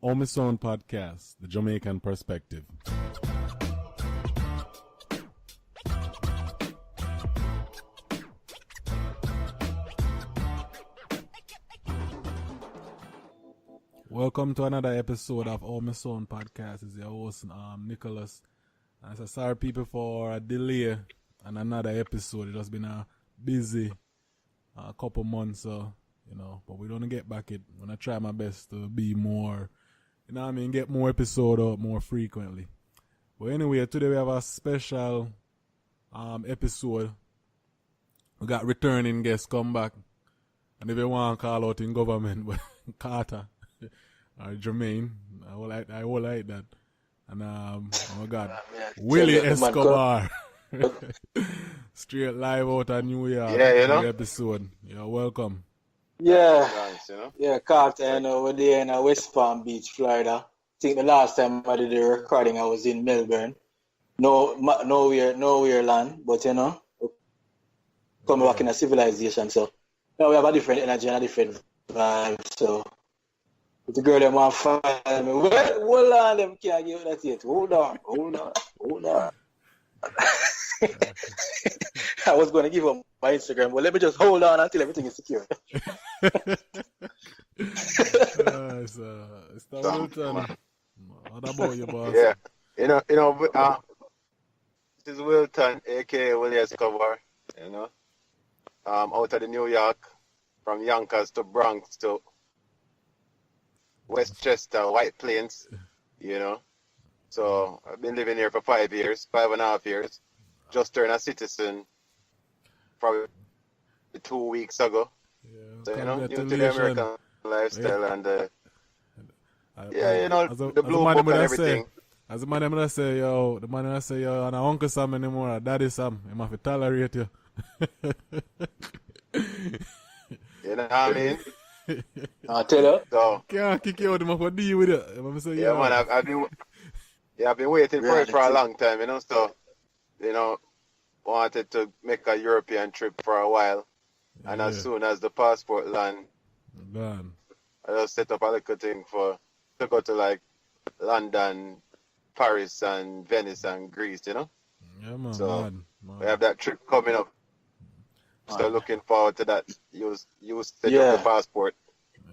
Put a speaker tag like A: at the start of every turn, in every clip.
A: On My Sound Podcast, the Jamaican Perspective. Welcome to another episode of On My Sound Podcast. It's your host, Nicholas. And so sorry people for a delay on another episode. It has been a busy couple months, so, but we're going to get back it. I'm going to try my best to be more, get more episode out more frequently. But anyway, today we have a special episode. We got returning guests come back. And if you want to call out in government, but Carter or Jermaine, I will like that. And oh my God, Willie Escobar. Straight live out of New York.
B: Yeah,
A: episode. You're welcome.
C: Yeah,
B: nice,
C: yeah, Carter, we're there in West Palm Beach, Florida. I think the last time I did the recording, I was in Melbourne. Nowhere land, but coming back in a civilization. So now we have a different energy and a different vibe. So if the girl them want to find me, well, hold on, them can't give that yet. Hold on. I was going to give up my Instagram, but let me just hold on until everything is secure.
A: It's Wilton. What about you, boss?
B: Yeah, this is Wilton, aka Willie Escobar. Out of the New York, from Yonkers to Bronx to Westchester, White Plains. So I've been living here for 5.5 years. Just turned a citizen probably 2 weeks ago.
A: Yeah,
B: so, new to the American lifestyle and the blue book and everything.
A: As the man that say, and Uncle Sam anymore, Daddy Sam, he must tolerate you.
B: You know what I mean?
C: I'll tell you.
B: So,
A: can't kick you out, he must deal with it. Say,
B: I've been waiting for it for a long time, so, wanted to make a European trip for a while. And as soon as the passport land, I just set up a little thing to go to like London, Paris and Venice and Greece,
A: Yeah, man.
B: So
A: man.
B: We have that trip coming up. So looking forward to that. You set up the passport.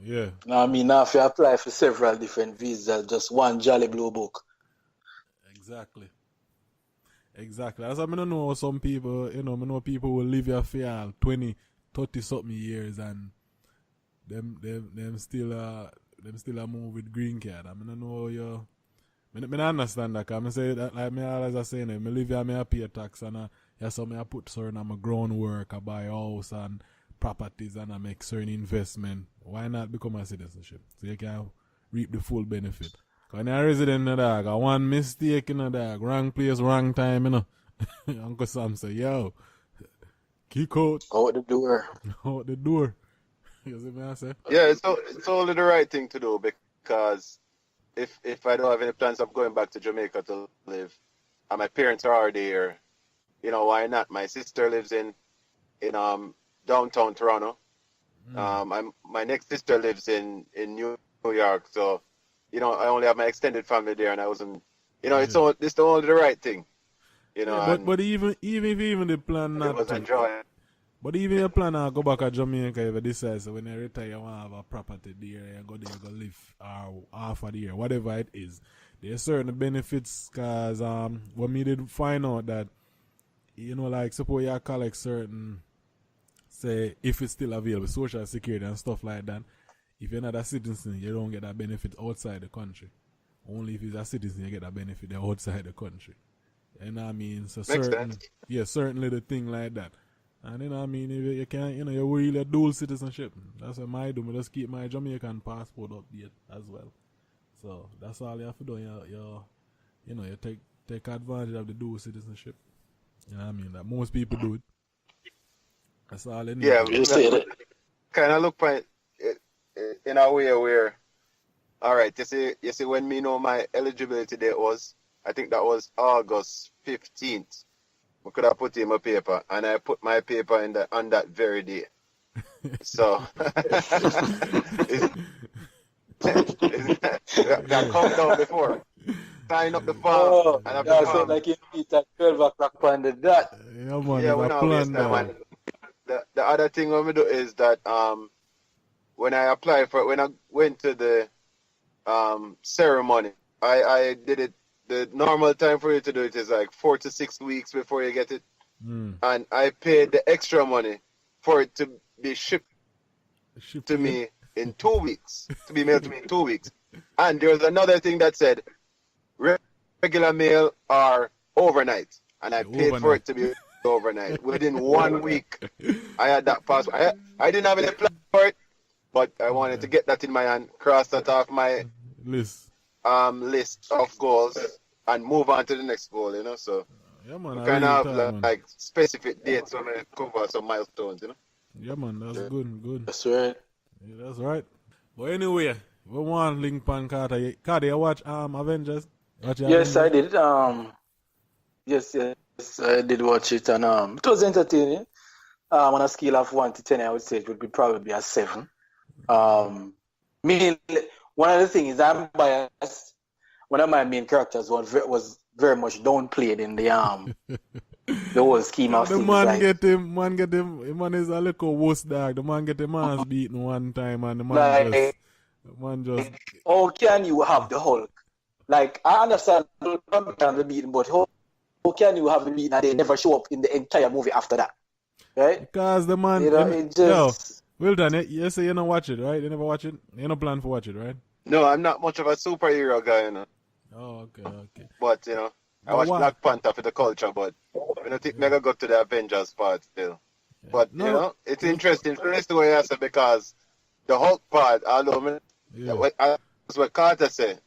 A: Yeah.
C: Now if you apply for several different visas, just one jolly blue book.
A: Exactly. As I know some people, I know people will live here for 20, 30 something years and them still move with green card. I know you. I understand that. I say that like me always I say, I live here, I pay tax and I put certain on my groundwork, I buy a house and properties and I make certain investment. Why not become a citizenship? So you can reap the full benefit. When you're a resident in the dog, I one mistake in the dog, wrong place, wrong time, Uncle Sam say, yo, kick out.
C: Out the door.
A: Out the door. You see me I say?
B: Yeah, it's only the right thing to do because if I don't have any plans of going back to Jamaica to live, and my parents are already here, why not? My sister lives in downtown Toronto. My next sister lives in New York, so I only have my extended family there, and I wasn't, it's only the right thing,
A: But even if the plan not
B: to enjoy.
A: But even if you plan to go back to Jamaica, if you decide, so when you retire, you want to have a property there, you go there, you go live half of the year, whatever it is. There's certain benefits, because when me did find out that, like suppose you collect certain, say, if it's still available, social security and stuff like that, if you're not a citizen, you don't get that benefit outside the country. Only if you're a citizen, you get that benefit outside the country. You know what I mean? So certain little thing like that. And if you can't, you're really a dual citizenship. That's what I do. I just keep my Jamaican passport update as well. So that's all you have to do. You take advantage of the dual citizenship. You know what I mean? That most people do it. That's all they need.
B: Yeah, kind of look for it in a way where, all right, you see when me know my eligibility date was, I think that was August 15th. I could have put in my paper, and I put my paper on that very day. So that come down before. Sign up the farm.
C: Oh,
B: And have the
C: that's
B: farm.
C: like you meet at 12 o'clock on the dot.
A: Yeah, man,
B: Yeah,
A: there's
B: we
A: a
B: not waste
A: plan
B: time.
A: there.
B: And the other thing we do is that when I applied for when I went to the ceremony, I did it. The normal time for you to do it is like 4 to 6 weeks before you get it, and I paid the extra money for it to be shipped to me in 2 weeks, to be mailed to me in 2 weeks. And there was another thing that said regular mail or overnight, and I paid for it to be overnight. Within 1 week, I had that passport. I didn't have any plan for it, but I wanted to get that in my hand, cross that off my
A: list
B: of goals, and move on to the next goal. So
A: yeah, man,
B: we
A: I
B: kind
A: really
B: of
A: time,
B: have
A: man.
B: like specific dates when we cover some milestones.
A: Yeah, man, that's good.
C: That's right.
A: Yeah, that's right. But anyway, we want link pan Carter. Carter, you watch Avengers?
C: Yes, I did. Yes, I did watch it, and it was entertaining. On a scale of 1 to 10, I would say it would be probably a 7. Me, one of the things is I'm biased. One of my main characters was very much downplayed in the whole scheme of
A: The
C: things.
A: man
C: like,
A: get him. The man is a little worse dog. The man get him ass beaten one time, and the man just.
C: How can you have the Hulk? Like, I understand the beating, but how can you have the beating and they never show up in the entire movie after that? Right?
A: Because the man,
C: it just...
A: Wilton, you say you don't watch it, right? You never watch it? You don't plan for watch it, right?
B: No, I'm not much of a superhero guy,
A: Oh, okay.
B: But, I watch Black Panther for the culture, but I don't think I go to the Avengers part still. Yeah. But, it's interesting. It's the way I said, because the Hulk part, although that's what Carter said,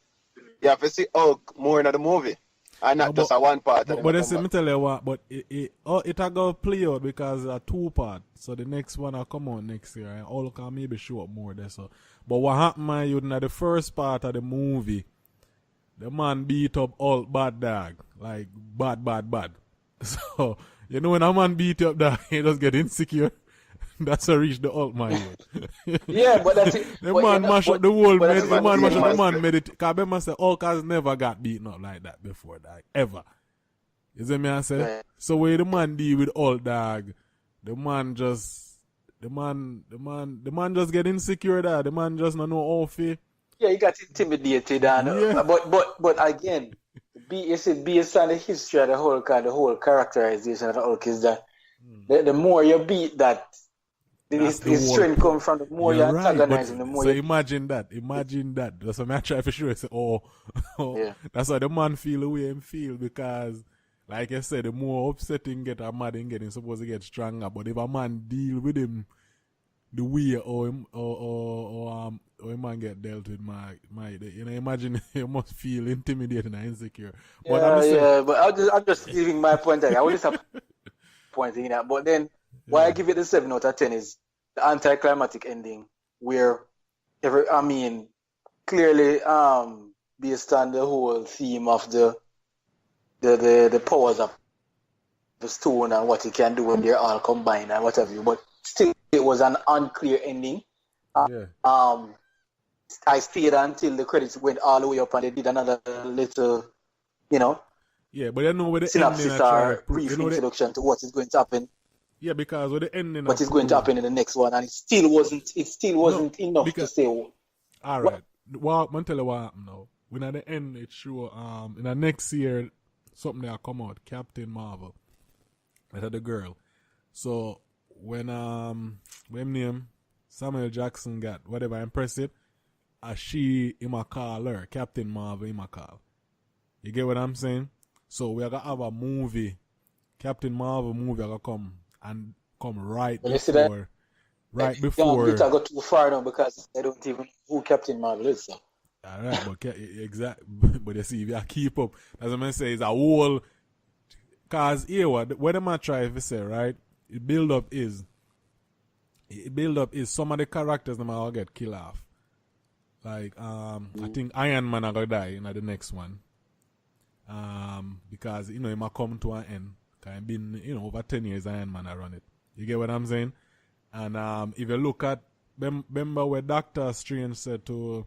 B: you have to see Hulk more in the movie. And not just a one part.
A: But let me tell you what, but it a go play out because it's a 2 part. So the next one will come out next year, and all can maybe show up more there. So, but what happened, man, you know, the first part of the movie, the man beat up all bad dog, like bad. So when a man beat you up dog, he just get insecure. That's how reach the Hulk, man.
C: Yeah, but that's it.
A: The man mash up the whole man meditate. Because remember, say Hulk has never got beaten up like that before, dog. Ever. You see me, I say? Yeah. So when the man deal with Hulk, dog, the man just get insecure, dog. The man just not know how to.
C: Yeah, he got intimidated, and but again, based on the history of the Hulk and the whole characterization of the Hulk is that the more you beat that, his strength comes from the more you're antagonizing, the more.
A: So imagine that. That's what I try for sure. Say, yeah. That's why the man feel the way him feel, because, like I said, the more upsetting get, or mad him getting, supposed to get stronger. But if a man deal with him the way or a man get dealt with, imagine you must feel intimidated and insecure. But
C: but I'm just giving my point. I always have pointing that. But then why I give it a 7 out of 10 is the anticlimactic ending, where clearly based on the whole theme of the powers of the stone and what it can do when they're all combined and whatever, but still it was an unclear ending. I stayed until the credits went all the way up and they did another little,
A: yeah, but with the
C: synopsis or brief introduction to what is going to happen.
A: Yeah, because with the ending,
C: what is going to happen in the next one, and it still wasn't enough to say.
A: All right, I'm gonna tell you what happened now. When at the end it show in the next year something that come out, Captain Marvel, that the girl. So when name Samuel Jackson got whatever impressive, she him a call her Captain Marvel him a call. You get what I'm saying? So we are gonna have a movie, Captain Marvel movie gonna come right before. Right before.
C: It go too far now because they don't even know who Captain Marvel is. So.
A: Alright, but exactly. But you see, if you keep up, as I say, it's a whole. Cause here, what am I trying to say, right? It build up is some of the characters them all get killed off. Like I think Iron Man are gonna die in the next one. Because he might come to an end. Cause it's been over 10 years Iron Man I run it. You get what I'm saying? And if you look at remember where Doctor Strange said to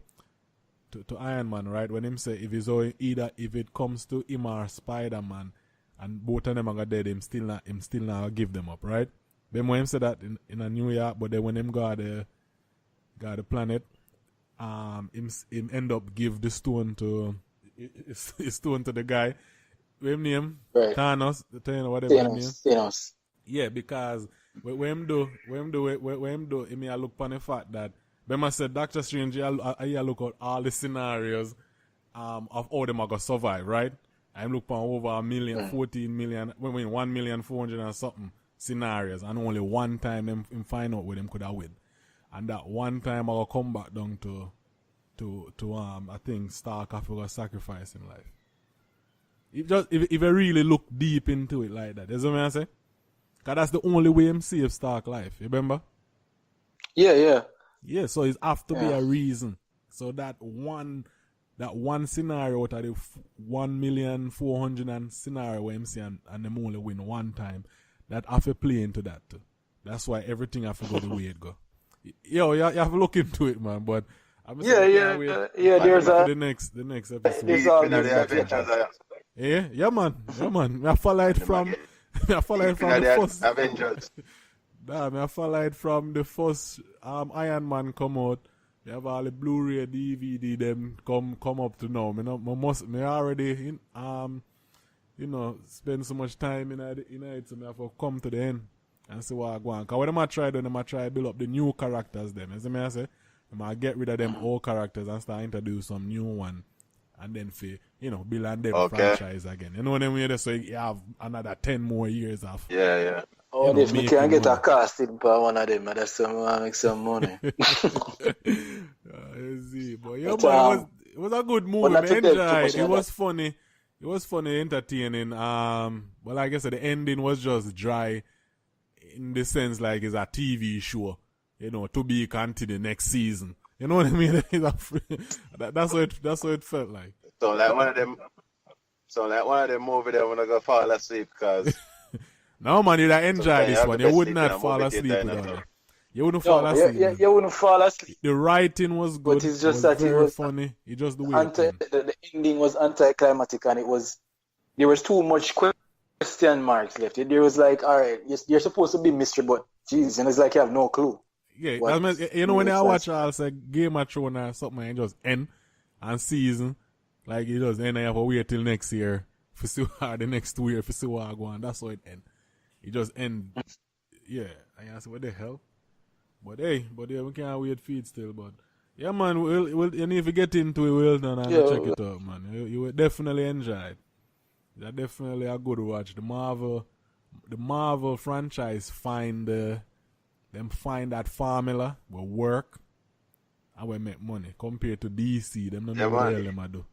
A: to Iron Man, right? When him say if it comes to him or Spider-Man and both of them are dead, him still not give them up, right? Then when him say that in a New York, but then when him got the planet, him end up give the stone to the guy. What him name?
C: Right.
A: Thanos, whatever his name.
C: Thanos.
A: Yeah, because when him do, him a look upon the fact that Bema said Doctor Strange, he look at all the scenarios of how them are going to survive, right? I'm looking for over 1,400,000 and something scenarios, and only one time them find out where them could have win. And that one time I'll come back down to I think Stark have to sacrifice in life. If I really look deep into it like that, you know what I say? Because that's the only way him save Stark life, you remember?
C: Yeah.
A: Yeah, so it have to be a reason. So that one scenario out of the 1,400,000 scenario where MC and them only win one time, that have to play into that too. That's why everything have to go the way it go. Yo, you have to look into it, man. But I'm
C: Yeah. There's
A: the next episode. Yeah, man. I follow it from the first
B: Avengers.
A: I follow it from the first Iron Man come out. They have all the Blu-ray, DVD, them come up to now. Me already spend so much time in it, so I have to come to the end and see what I go on. Because what I try to build up the new characters them. You see me I say? I get rid of them old characters and start introduce some new one. And then build on them franchise again. You know what I mean? So you have another 10 more years of.
B: Yeah.
C: Oh, if we can get a casting for one of them, that's some make some money.
A: See, but it was a good movie. I enjoyed. It was funny. It was funny, entertaining. But like I said, the ending was just dry, in the sense like it's a TV show. To be continued next season. You know what I mean? That's what it felt like.
B: So like one of them movies that when I go fall asleep because.
A: No man, you'd enjoy this one. You would not fall asleep without it. You wouldn't fall asleep.
C: You wouldn't fall asleep.
A: The writing was good.
C: But it's just that it was
A: funny. It just the way
C: the ending was anticlimactic, and there was too much question marks left. There was like, all right, you're supposed to be mystery, but jeez, and it's like you have no clue.
A: Yeah, when I watch say Game of Thrones or something, it just end and season, like it just end. I have to wait till next year for see what the next 2 years for see what I go on. That's how it end. It just end. Yeah, and I say what the hell. But we can't wait for it still. But yeah, man, and if you get into it, well done and check it out, man. You will definitely enjoy it. It's definitely a good watch. The Marvel franchise find that formula will work and will make money compared to DC. Them don't know what the hell them do.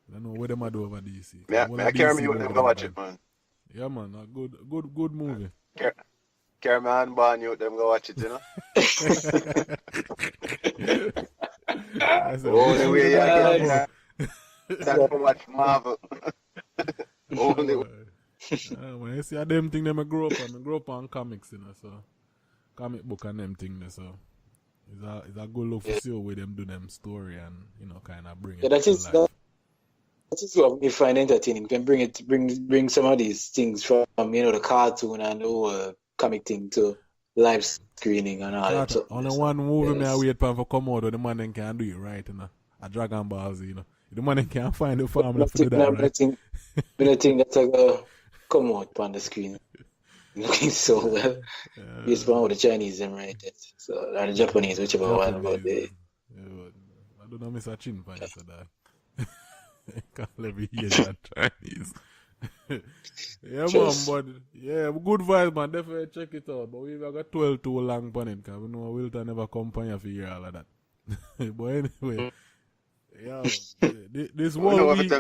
A: They don't know what them do over DC.
B: I carry me with them go watch it, man.
A: Yeah, man, a good movie.
B: Carry me on born you with them go watch it, you know. Only way you can that's for watch Marvel. Only way.
A: When you see them thing them I grew up on comics, so comic book and them thing there, so it's a good look for see where them do them story and kind of bring it to life.
C: That is what we find entertaining. You can bring some of these things from the cartoon and the comic thing to live screening and all that. So,
A: only one movie me I wait for come out, the man can do it right, a Dragon Ball Z, The man can't find the formula for that, right?
C: I think that's come out on the screen. Looking so well. It's one with the Chinese them right there. So or the Japanese, whichever one about there.
A: I don't know Mr. Chin for that. Can't let me hear that Chinese. Yeah, man, but good vibes, man. Definitely check it out. But we've got 12 too long on it because we know Wilton never come for you for hear all of that. But anyway, this whole week.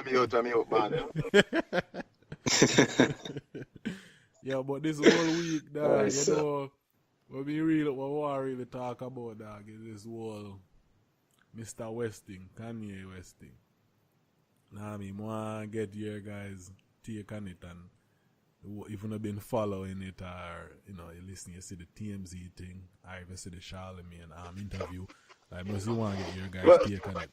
A: Yeah, but this whole week, dog, what we really talk about, dog, is this whole Mr. Westing, Kanye Westing. Now, I want to get your guys' take on it, and if you've not been following it or, you listening, you see the TMZ thing, or if you see the Charlemagne interview, Like, must you want to get your guys'
B: Well,
A: take on it?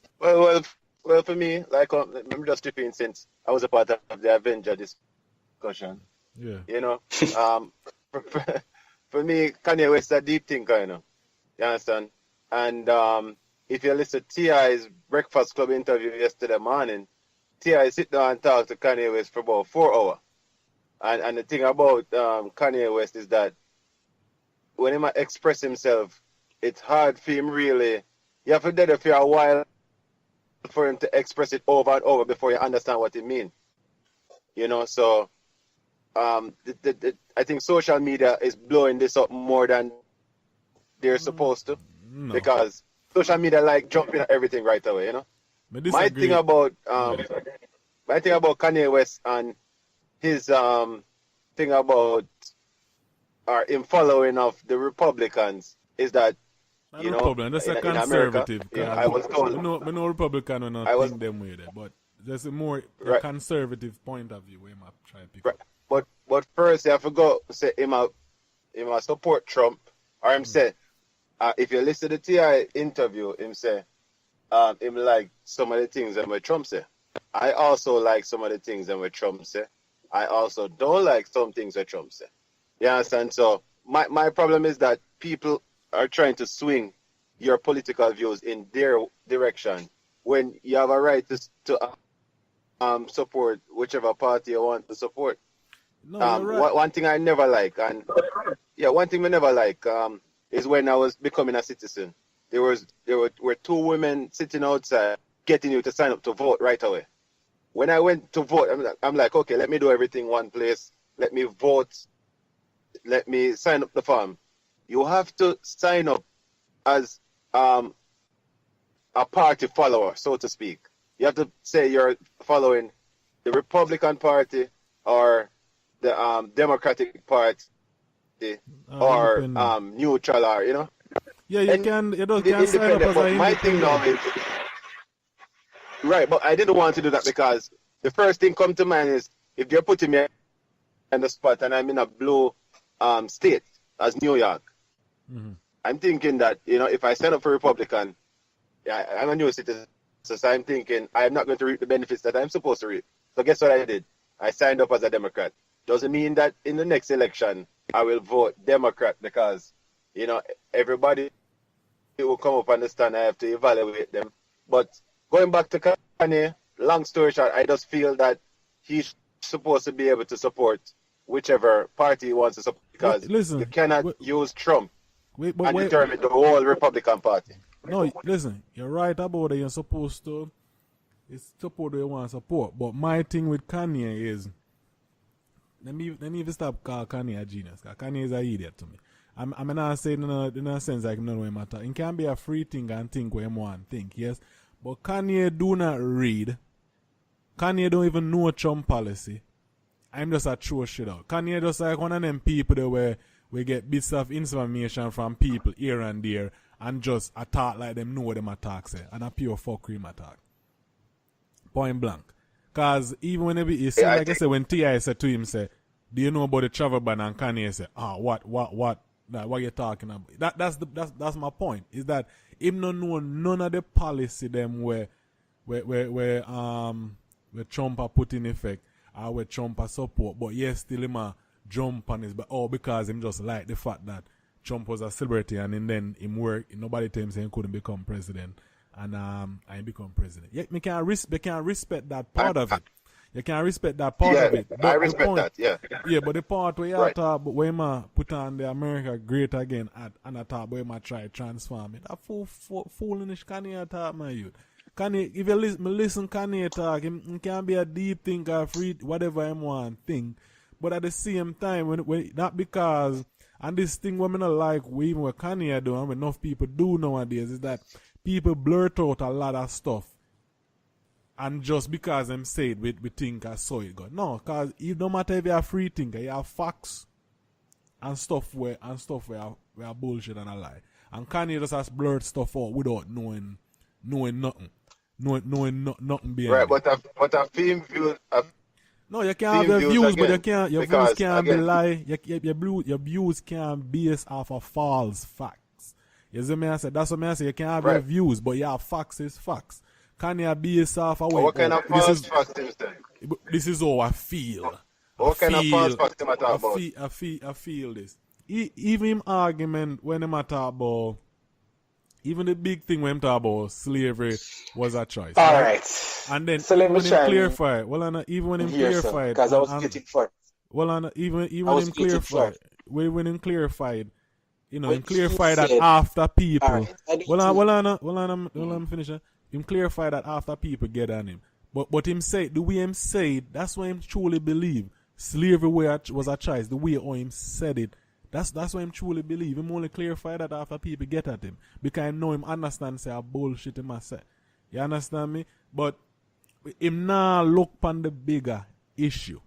B: well, for me, like, let me just chip in since I was a part of the Avenger discussion.
A: Yeah.
B: You know, for, for me, Kanye West is a deep thinker, you know. You understand? And if you listen to T.I.'s Breakfast Club interview yesterday morning, T.I. sit down and talk to Kanye West for about 4 hours. And the thing about Kanye West is that when he express himself, it's hard for him really. You have to do it for a while for him to express it over and over before you understand what it means. You know, so I think social media is blowing this up more than they're supposed to.
A: No.
B: Because social media like jumping at everything right away, you know. My thing about Kanye West and his thing about him following of the Republicans is that
A: you know, that's a conservative.
B: America, I was told.
A: I know Republican will not think them way there, but there's a more conservative point of view where I try to pick up.
B: But first, you have to go say him support Trump, or him say if you listen to the T.I. interview, him say him like some of the things that Trump say. I also like some of the things that Trump say. I also don't like some things that Trump say. You understand? So my problem is that people are trying to swing your political views in their direction when you have a right to support whichever party you want to support.
A: No, you're right.
B: One thing I never like, is when I was becoming a citizen. There were 2 women sitting outside getting you to sign up to vote right away. When I went to vote, I'm like, okay, let me do everything one place. Let me vote. Let me sign up the form. You have to sign up as a party follower, so to speak. You have to say you're following the Republican Party or the Democratic Party or neutral, or you know.
A: Yeah, you can sign up as an
B: my thing now is right, but I didn't want to do that because the first thing come to mind is if they're putting me in the spot and I'm in a blue state as New York.
A: Mm-hmm.
B: I'm thinking that, you know, if I sign up for Republican, I'm a new citizen, so I'm thinking I'm not going to reap the benefits that I'm supposed to reap. So guess what I did? I signed up as a Democrat. Doesn't mean that in the next election I will vote Democrat because, you know, everybody will come up and understand I have to evaluate them. But going back to Kanye, long story short, I just feel that he's supposed to be able to support whichever party he wants to support because you cannot use Trump and determine the whole Republican Party.
A: No, listen, you're right about it. You're supposed to support what you want to support. But my thing with Kanye is, let me even stop calling Kanye a genius. Because Kanye is an idiot to me. I'm not saying in a sense like no way matter. He can be a free thinker and think what he want to think, yes. But Kanye do not read. Kanye don't even know Trump policy. I'm just a throw shit out. Kanye just like one of them people that where we get bits of information from people here and there and just attack like them know what them attack say. And a pure fuckery attack. Point blank. Cause even when you see, like I said, when T.I. said to him, say, do you know about the travel ban? And Kanye said, what you talking about? That's my point. Is that him no know none of the policy them where Trump are put in effect or where Trump are support, but yes, still him a jump on his because him just like the fact that Trump was a celebrity and then him work, nobody tell him saying he couldn't become president and I become president. Yeah, they can't respect that part of it. You can respect that part of it. But
B: I respect that, yeah.
A: Yeah, but the part where you talk about where I put on the America great again and I talk where I try to transform it. That foolish Kanye talk, my youth. Kanye, if you listen Kanye talk, he can be a deep thinker, free, whatever he want think. But at the same time, when not because, and this thing women not like, even what Kanye do, and enough people do nowadays, is that people blurt out a lot of stuff. And just because them say it, we think I saw it go. No, because no matter if you're a free thinker, you have facts and stuff where are bullshit and a lie. And Kanye just has blurred stuff out without knowing nothing. Knowing nothing behind
B: it. Right, but a film view.
A: No, you can't have your views, but your views can't be lie. Your views can't be based off of false facts. You see me, I said, that's what I say. You can have
B: Right.
A: your views, but yeah, facts is facts. Kanye base off away.
B: What kind of false facts him say?
A: This is how I feel.
B: What kind of false facts him a talk about?
A: I feel this. Even him argument when him a talk about, even the big thing when him talk about slavery was a choice.
C: All
A: right?
C: right.
A: And then
C: So let me
A: when him
C: try
A: clarify it, well, and even when him clarify it,
C: because I was getting first.
A: well, and even
C: I was
A: him
C: getting
A: clarified,
C: first.
A: when him clarified, you know,
C: But
A: him clarified
C: he
A: that
C: said-
A: after people.
C: All right, I don't
A: I'm finishing. Him clarify that after people get on him. But him say the way him say it, that's why him truly believe slavery was a choice. The way how him said it, that's why him truly believe. Him only clarify that after people get at him because I know him understand say a bullshit him a say. You understand me? But him now look upon the bigger issue,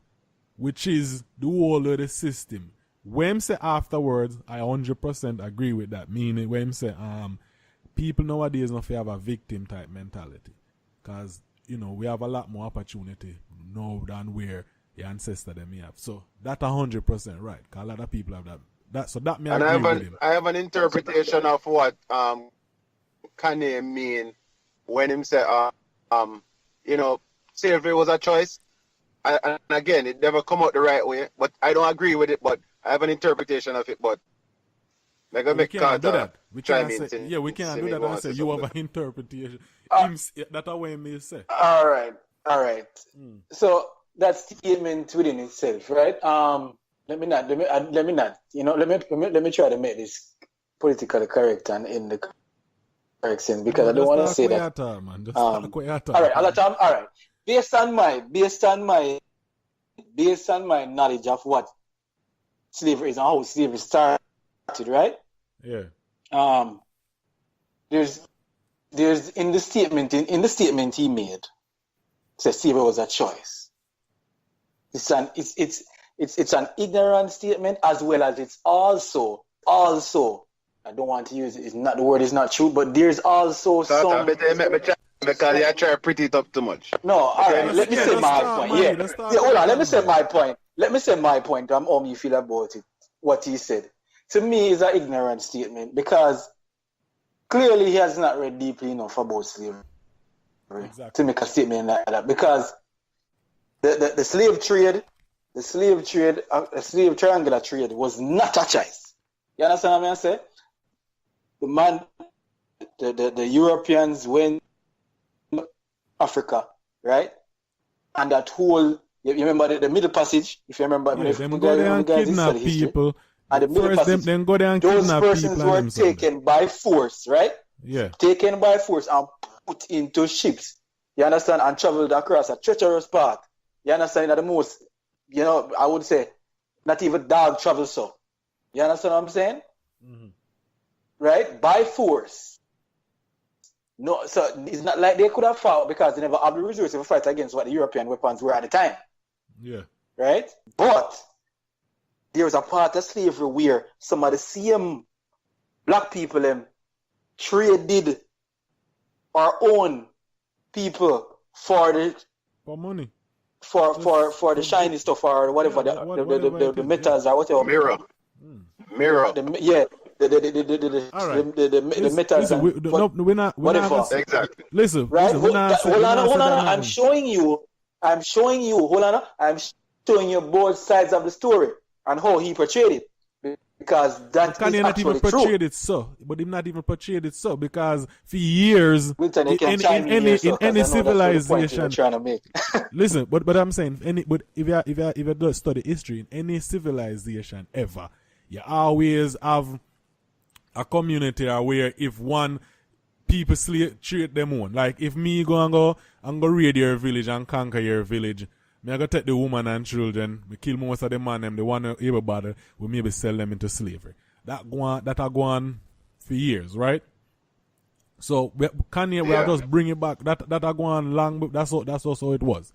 A: which is the whole of the system. When him say afterwards, I 100% agree with that. Meaning when him say people nowadays don't have a victim type mentality. Because, you know, we have a lot more opportunity now than where the ancestor them have. So that 100% right. Because a lot of people have that. So that me
B: And
A: agree with him.
B: I have an interpretation of what Kanye mean when him say you know, slavery was a choice. And again, it never come out the right way. But I don't agree with it. But I have an interpretation of it. But
A: We can't do that. We can't say, we can't do that and say you have an interpretation. That's what he may say.
C: All right. So that statement within itself, right? Let me not. You know, let me try to make this politically correct and in the correct sense because I don't want to say that. All right. Based on my knowledge of what slavery is and how slavery started, right?
A: Yeah.
C: There's in the statement he made, says slavery was a choice. It's an ignorant statement as well as it's also I don't want to use it. It's not the word is not true, but there's also some.
B: Because you try to pretty it up too much.
C: No, all right. Let me say my point. Hold on. Let me say my point. How you feel about it. What he said to me is an ignorant statement because clearly he has not read deeply enough about slavery to make a statement like that. Because the slave trade, the slave triangular trade was not a choice. You understand what I'm saying? The man, the Europeans went Africa, right? And that whole, you remember the Middle Passage? If you remember,
A: them go there and kidnap people.
C: And the Middle Passage,
A: them go there and
C: those
A: kidnap
C: persons
A: people.
C: were taken by force, right?
A: Yeah.
C: Taken by force and put into ships. You understand? And traveled across a treacherous path. You understand? That the most, you know, I would say, not even dog travel so. You understand what I'm saying?
A: Mm-hmm.
C: Right? By force. No, so it's not like they could have fought because they never had the resources to fight against what the European weapons were at the time.
A: Yeah.
C: Right? But there was a part of slavery where some of the same black people traded our own people for
A: money.
C: For the shiny stuff or whatever, the metals or whatever.
B: Mirror.
C: The metals.
A: Listen, we're not.
B: Exactly.
A: Listen,
C: right? Hold on. I'm showing you. I'm showing you both sides of the story and how he portrayed it. Because that is
A: not
C: actually
A: even portrayed it so, but him not even portrayed it so because for years
C: Wilton,
A: in any civilization, listen, but I'm saying if you do study history in any civilization ever, you always have a community where if one people treat them own, like if me go raid your village and conquer your village. I go take the woman and children, we kill most of the man them, the one able bother, we maybe sell them into slavery. That a go on for years, right? So Kanye will just bring it back. That a go on long, that's also it was.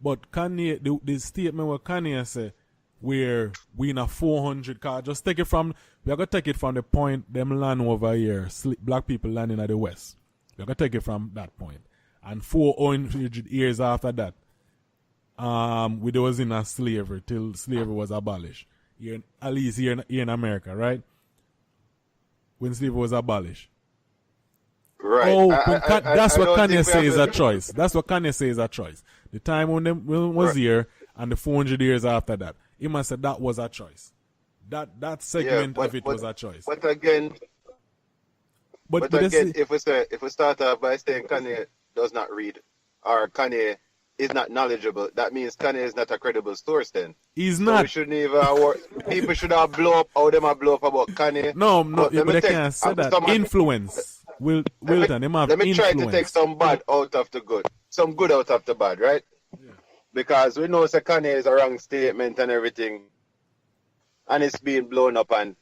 A: But Kanye, the statement where Kanye say, where we in a 400 car, just take it from, we are going to take it from the point them land over here, black people landing at the west. We are going to take it from that point. And 400 years after that, we was in a slavery till slavery was abolished. At least here in America, right? when slavery was abolished.
B: Right.
A: Oh, that's what Kanye says is a
B: to-
A: choice. That's what Kanye says is a choice. The time when them was
B: Right.
A: here and the 400 years after that, he must say that was a choice. That segment of it was a choice.
B: But again,
A: But
B: again, if we start off by saying Kanye does not read or Kanye is not knowledgeable, that means Kanye is not a credible source. Then
A: he's
B: so
A: not.
B: we shouldn't even people should have blow up how them a blow up about Kanye.
A: No,
B: But
A: but
B: let me
A: they
B: take-
A: can't say that.
B: someone-
A: Influence. Wilton, they have
B: Let me try
A: influence.
B: to take some bad out of the good, some good out of the bad, right? Because we know that Kanye is a wrong statement and everything, and it's being blown up, and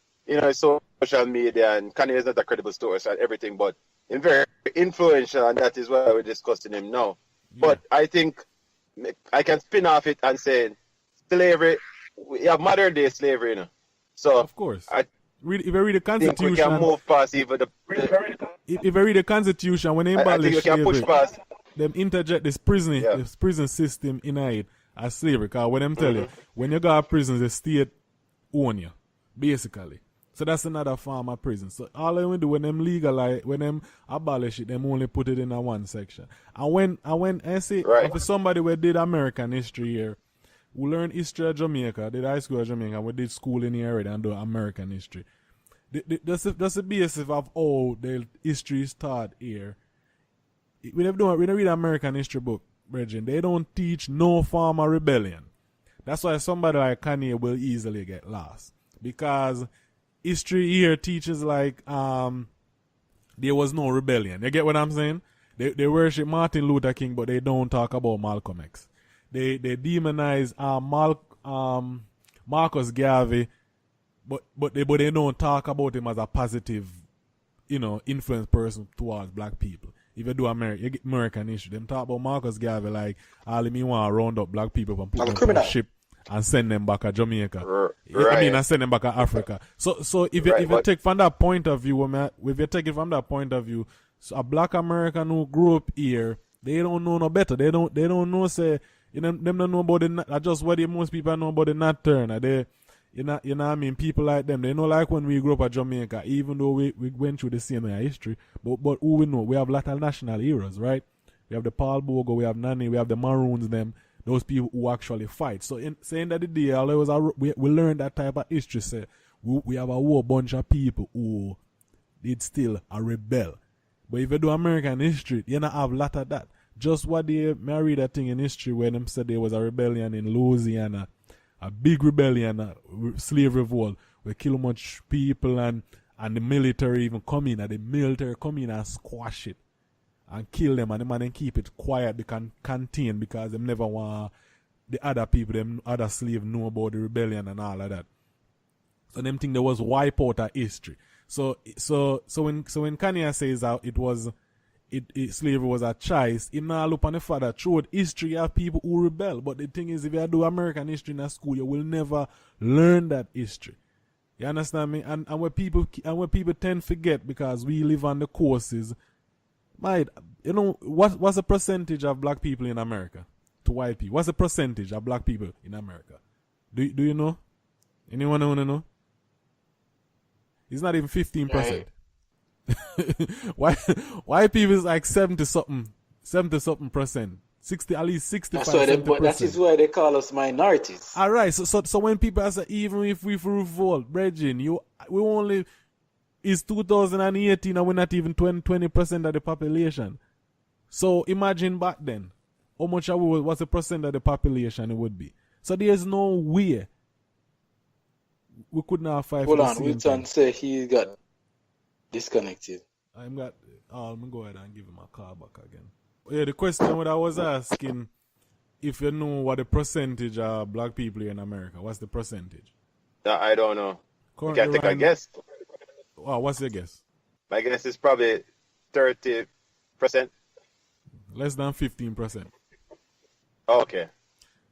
B: social media, and Kanye is not a credible source and everything, but he's very influential, and that is why we're discussing him now. But I think I can spin off it and say slavery. We have modern day slavery, So
A: Of course.
B: I
A: If you read the
B: think we
A: Constitution,
B: can move past even the
A: if you read the Constitution, when they
B: I think we
A: abolish
B: can push
A: slavery,
B: past.
A: them interject this prison,
B: Yeah.
A: this prison system in it as slavery. Because when them tell you, when you go to prison, the state own you, basically. So that's another form of prison. So all they will do when them legalize, when them abolish it, them only put it in a one section. And when I say,
B: Right.
A: for somebody who did American history here, we learned history of Jamaica, did high school of Jamaica, we did school in here already and do American history. That's the basis of all the history is taught here. We don't read American history book, Bridget. They don't teach no form of rebellion. That's why somebody like Kanye will easily get lost. Because history here teaches like there was no rebellion. You get what I'm saying? They worship Martin Luther King, but they don't talk about Malcolm X. They demonize Marcus Garvey, but they don't talk about him as a positive, influence person towards black people. If you do American history, them talk about Marcus Garvey like all me want to round up black people and put them on a ship and send them back to Jamaica.
B: Right.
A: I mean, and send them back to Africa. So if you take from that point of view, if you take it from that point of view, so a black American who grew up here, they don't know no better. They don't know say them don't know about the just what most people know about the Nat Turner. They what I mean, people like them, they know like when we grew up at Jamaica, even though we went through the same history, but who we know, we have a lot of national heroes, right? We have the Paul Bogo, we have Nani, we have the Maroons, them, those people who actually fight. So in saying that the day, we learned that type of history, say, we have a whole bunch of people who did still a rebel. But if you do American history, you don't have a lot of that. Just what I read that thing in history when them said there was a rebellion in Louisiana, a big rebellion, a slave revolt, where kill much people and the military even come in, and the military come in and squash it and kill them, and the man then keep it quiet, they can contain because them never want the other people, them other slaves know about the rebellion and all of that. So them think there was wipe out of history. So when Kanye says that slavery was a choice, him not look on the father throughout history you have people who rebel. But the thing is, if you do American history in a school, you will never learn that history. You understand me? And when people tend to forget because we live on the courses, what's the percentage of black people in America to white people? What's the percentage of black people in America? Do you know? Anyone want to know? It's not even 15%. Why people is like 70 something percent, 60 at least 65.
C: That is why they call us minorities.
A: All right, so when people say even if we revolt, Bridget, we only is 2018 and we're not even 20% of the population. So imagine back then, how much what's the percent of the population it would be? So there's no way we could not fight.
C: Hold on, Wilton say he got disconnected.
A: I'm going to go ahead and give him a call back again. Yeah, the question what I was asking, if you know what the percentage of black people here in America, what's the percentage?
B: I don't know.
A: Currently
B: You can take a guess.
A: Oh, what's your guess?
B: My guess is probably 30%.
A: Less than 15%.
B: Okay.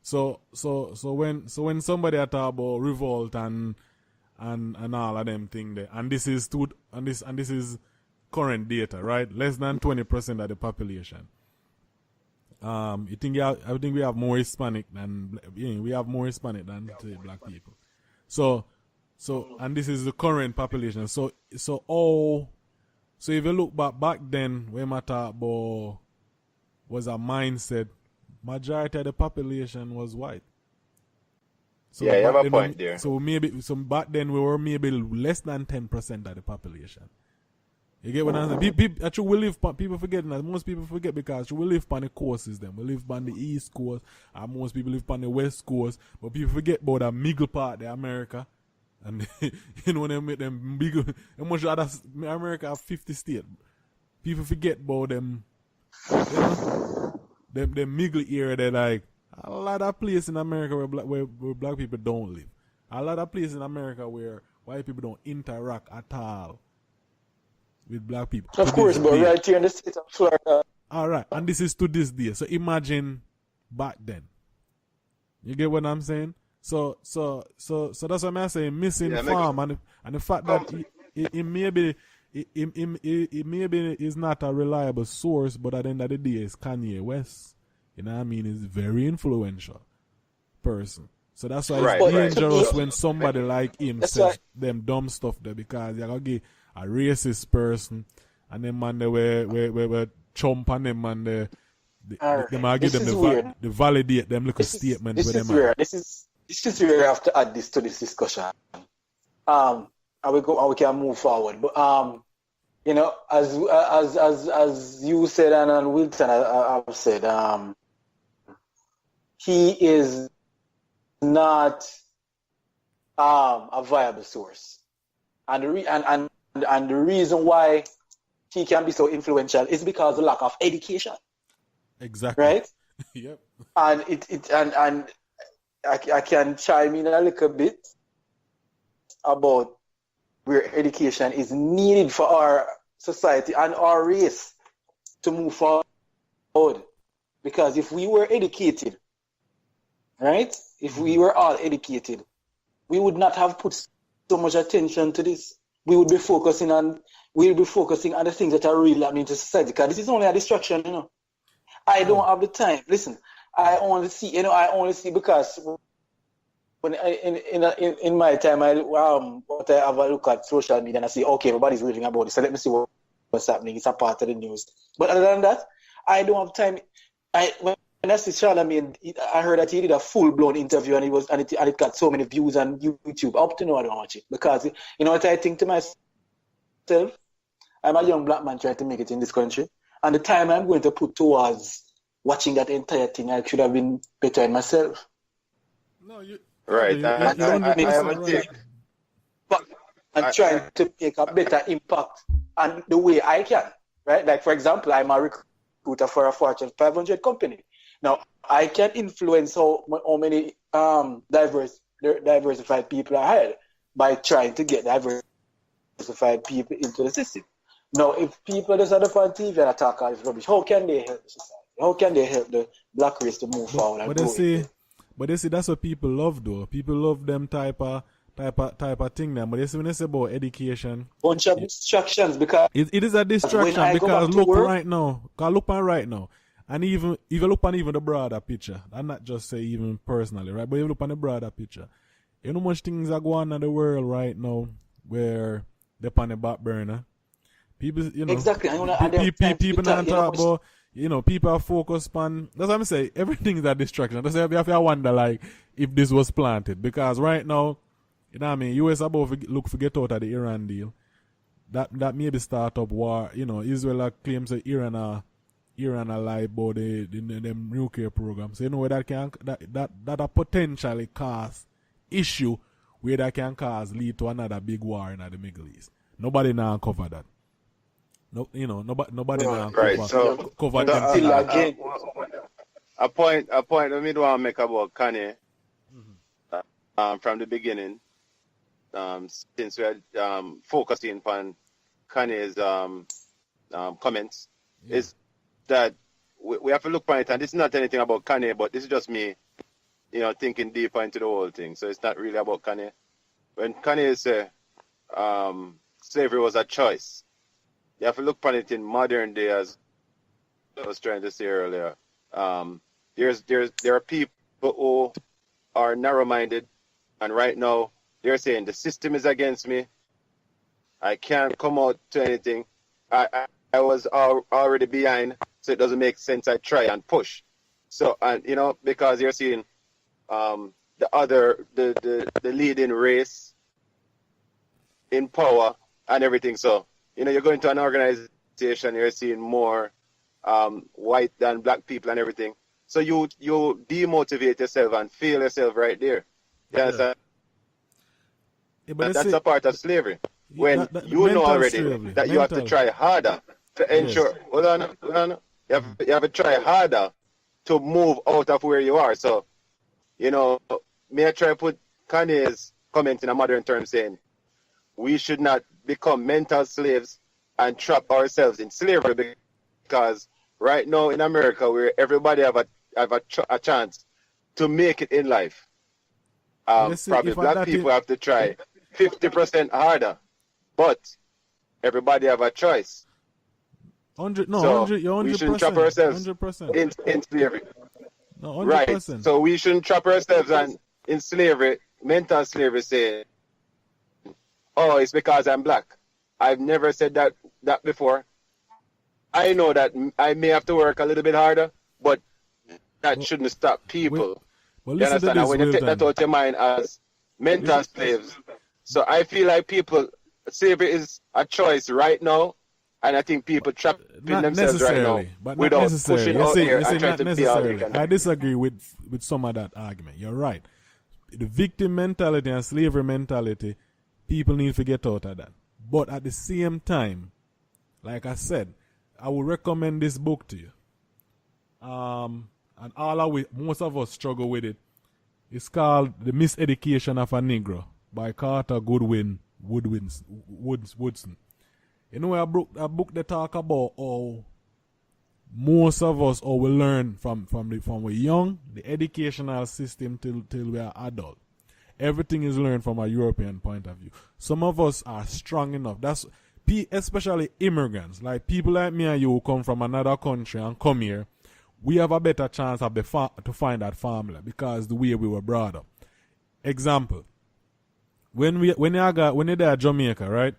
A: So when somebody talk about revolt and all of them thing there, and this is current data, right? Less than 20% of the population. I think we have more Hispanic than say, black people. So So and this is the current population. So if you look back then, when I talk about was a mindset, majority of the population was white. So
B: yeah, you have
A: back
B: a
A: then
B: point there.
A: So back then we were maybe less than 10% of the population. You get what I'm saying? Actually, people forget that. Most people forget because we live on the coasts then. We live on the East Coast, and most people live on the West Coast. But people forget about the middle part of America. And you know, when they make them big, much other America have 50 states. People forget about them, you know, them middle area. They're like a lot of places in America where black people don't live. A lot of places in America where white people don't interact at all with black people.
C: Of course, but right here in the state of Florida.
A: All right, and this is to this day. So imagine back then. You get what I'm saying? So that's what I'm saying. Missing farm and the fact that it maybe is not a reliable source, but at the end of the day, it's Kanye West. You know what I mean? It's a very influential person. So that's why it's dangerous when somebody like him says them dumb stuff there, because you're gonna get a racist person and them man they were chump on them and they might give them the validate them little statement with them.
C: This is where I have to add this to this discussion. And we can move forward. But you know, as you said and Wilton I've said, he is not a viable source. And the reason why he can be so influential is because of the lack of education.
A: Exactly.
C: Right?
A: Yep.
C: And I can chime in a little bit about where education is needed for our society and our race to move forward. Because if we were educated, right? If we were all educated, we would not have put so much attention to this. We would be focusing on the things that are really happening to society. Because this is only a distraction, you know. I don't have the time. Listen, I only see because when in my time I have a look at social media and I see, okay, everybody's raving about this, so let me see what's happening. It's a part of the news. But other than that, I don't have time. When I see Charlamagne, I heard that he did a full-blown interview and it got so many views on YouTube. Up to now I don't watch it because you know what I think to myself? I'm a young black man trying to make it in this country, and the time I'm going to put towards watching that entire thing, I should have been better in myself.
B: No, right. I have a take.
C: But I'm trying to make a better impact and the way I can, right? Like, for example, I'm a recruiter for a Fortune 500 company. Now, I can influence how many diversified people are hired by trying to get diversified people into the system. Now, if people just are on TV and attack all this rubbish, how can they help the society? How can they help the black race to move forward?
A: But they say that's what people love, though. People love them type of thing. Then, but they say when they say about education,
C: bunch of distractions because
A: it is a distraction because look right now, and even if you look on even the broader picture, and not just say even personally, right? But if you look on the broader picture, you know much things are going on in the world right now where they're on the back burner. People, you know,
C: exactly.
A: People not talk about. You know, people are focused on. That's what I'm saying. Everything is a distraction. That's why you have to wonder, like, if this was planted. Because right now, you know what I mean, US about to get out of the Iran deal. That maybe start up war. You know, Israel claims that Iran are lie about them nuclear program. So you know where that potentially cause issue where that can lead to another big war in the Middle East. Nobody now cover that. No, you know, nobody now cover them.
B: Again. A point that me want to make about Kanye from the beginning, since we are focusing on Kanye's comments, is that we have to look on it, and this is not anything about Kanye, but this is just me, you know, thinking deeper into the whole thing. So it's not really about Kanye. When Kanye said slavery was a choice, you have to look upon it in modern day, as I was trying to say earlier. There are people who are narrow-minded, and right now they're saying the system is against me. I can't come out to anything. I was already behind, so it doesn't make sense. I try and push. So, and you know, because you're seeing the leading race in power and everything. So, you know, you're going to an organization, you're seeing more white than black people and everything. So you demotivate yourself and feel yourself right there. Yes, that's a part of slavery. When you know already slavery. That you have to try harder to ensure. Yes. Hold on. You have to try harder to move out of where you are. So, you know, may I try to put Kanye's comment in a modern term saying we should not become mental slaves and trap ourselves in slavery, because right now in America where everybody have a chance to make it in life, probably black people have to try 50% harder, but everybody have a choice.
A: 100, no,
B: so
A: 100, you're 100%.
B: We shouldn't trap ourselves
A: 100%.
B: in slavery.
A: No, 100%.
B: Right. So we shouldn't trap ourselves in slavery, mental slavery, saying, oh, it's because I'm black. I've never said that before. I know that I may have to work a little bit harder, but that shouldn't stop people.
A: Well,
B: you understand? And when you take that out of your mind as mental slaves, so I feel like slavery is a choice right now, and I think people trapping themselves right now
A: but
B: without
A: necessarily.
B: pushing out there and trying to be all they can.
A: I disagree with some of that argument. You're right. The victim mentality and slavery mentality, people need to get out of that. But at the same time, like I said, I would recommend this book to you. And most of us struggle with it. It's called The Miseducation of a Negro by Carter Goodwin Woodson. You know, a book that talk about how most of us we learn from we're young, the educational system till we are adult. Everything is learned from a European point of view. Some of us are strong enough. That's especially immigrants, like people like me and you who come from another country and come here. We have a better chance to find that family because the way we were brought up. Example: when you're there at Jamaica, right?